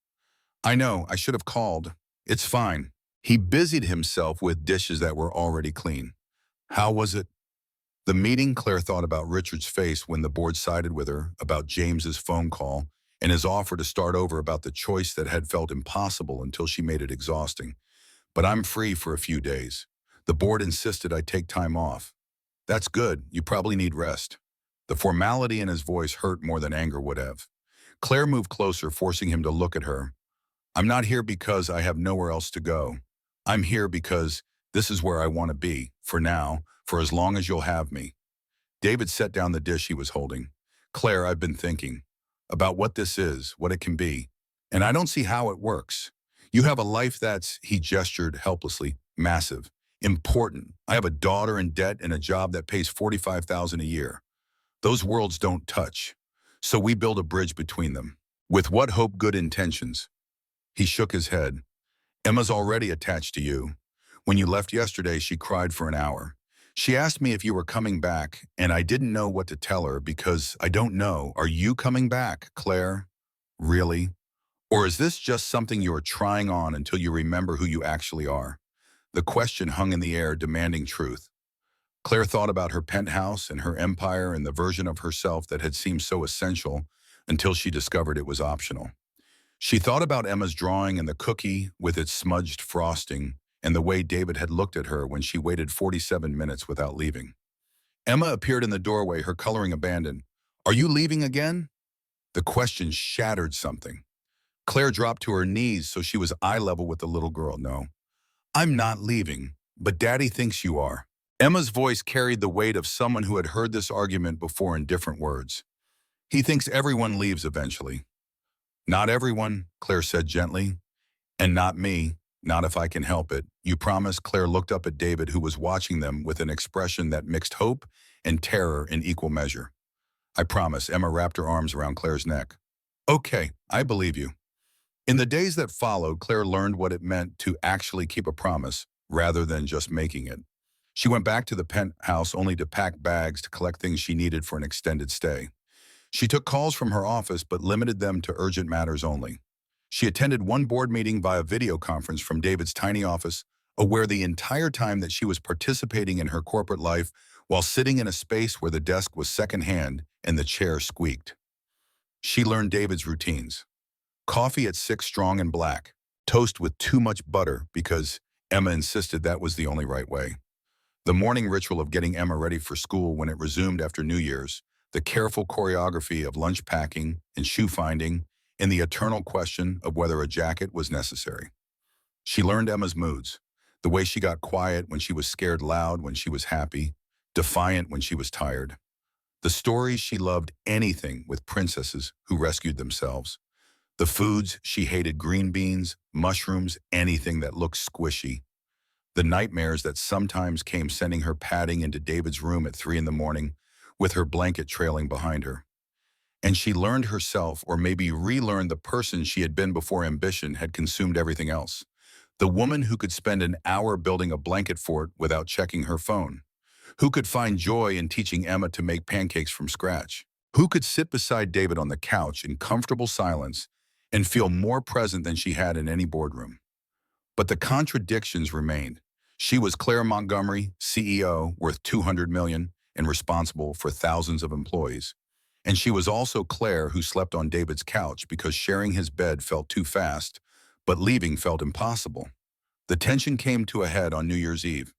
I know, I should have called. It's fine. He busied himself with dishes that were already clean. How was it? The meeting. Claire thought about Richard's face when the board sided with her, about James's phone call, and his offer to start over, about the choice that had felt impossible until she made it exhausting. But I'm free for a few days. The board insisted I take time off. That's good. You probably need rest. The formality in his voice hurt more than anger would have. Claire moved closer, forcing him to look at her. I'm not here because I have nowhere else to go. I'm here because this is where I want to be, for now, for as long as you'll have me. David set down the dish he was holding. Claire, I've been thinking about what this is, what it can be, and I don't see how it works. You have a life that's, he gestured helplessly, massive, important. I have a daughter in debt and a job that pays $45,000 a year. Those worlds don't touch. So we build a bridge between them. With what hope? Good intentions. He shook his head. Emma's already attached to you. When you left yesterday, she cried for an hour. She asked me if you were coming back, and I didn't know what to tell her because I don't know. Are you coming back, Claire? Really? Or is this just something you're trying on until you remember who you actually are? The question hung in the air, demanding truth. Claire thought about her penthouse and her empire and the version of herself that had seemed so essential until she discovered it was optional. She thought about Emma's drawing and the cookie with its smudged frosting and the way David had looked at her when she waited 47 minutes without leaving. Emma appeared in the doorway, her coloring abandoned. Are you leaving again? The question shattered something. Claire dropped to her knees so she was eye level with the little girl. No, I'm not leaving, but Daddy thinks you are. Emma's voice carried the weight of someone who had heard this argument before in different words. He thinks everyone leaves eventually. Not everyone, Claire said gently. And not me, not if I can help it. You promise? Claire looked up at David, who was watching them with an expression that mixed hope and terror in equal measure. I promise. Emma wrapped her arms around Claire's neck. Okay, I believe you. In the days that followed, Claire learned what it meant to actually keep a promise rather than just making it. She went back to the penthouse only to pack bags to collect things she needed for an extended stay. She took calls from her office but limited them to urgent matters only. She attended one board meeting via video conference from David's tiny office, aware the entire time that she was participating in her corporate life while sitting in a space where the desk was secondhand and the chair squeaked. She learned David's routines. Coffee at 6 strong and black, toast with too much butter because Emma insisted that was the only right way. The morning ritual of getting Emma ready for school when it resumed after New Year's, the careful choreography of lunch packing and shoe finding, and the eternal question of whether a jacket was necessary. She learned Emma's moods, the way she got quiet when she was scared, loud when she was happy, defiant when she was tired. The stories she loved, anything with princesses who rescued themselves. The foods she hated, green beans, mushrooms, anything that looked squishy. The nightmares that sometimes came sending her padding into David's room at 3 a.m. with her blanket trailing behind her. And she learned herself, or maybe relearned the person she had been before ambition had consumed everything else. The woman who could spend an hour building a blanket fort without checking her phone. Who could find joy in teaching Emma to make pancakes from scratch. Who could sit beside David on the couch in comfortable silence and feel more present than she had in any boardroom. But the contradictions remained. She was Claire Montgomery, CEO, worth $200 million and responsible for thousands of employees. And she was also Claire, who slept on David's couch because sharing his bed felt too fast, but leaving felt impossible. The tension came to a head on New Year's Eve.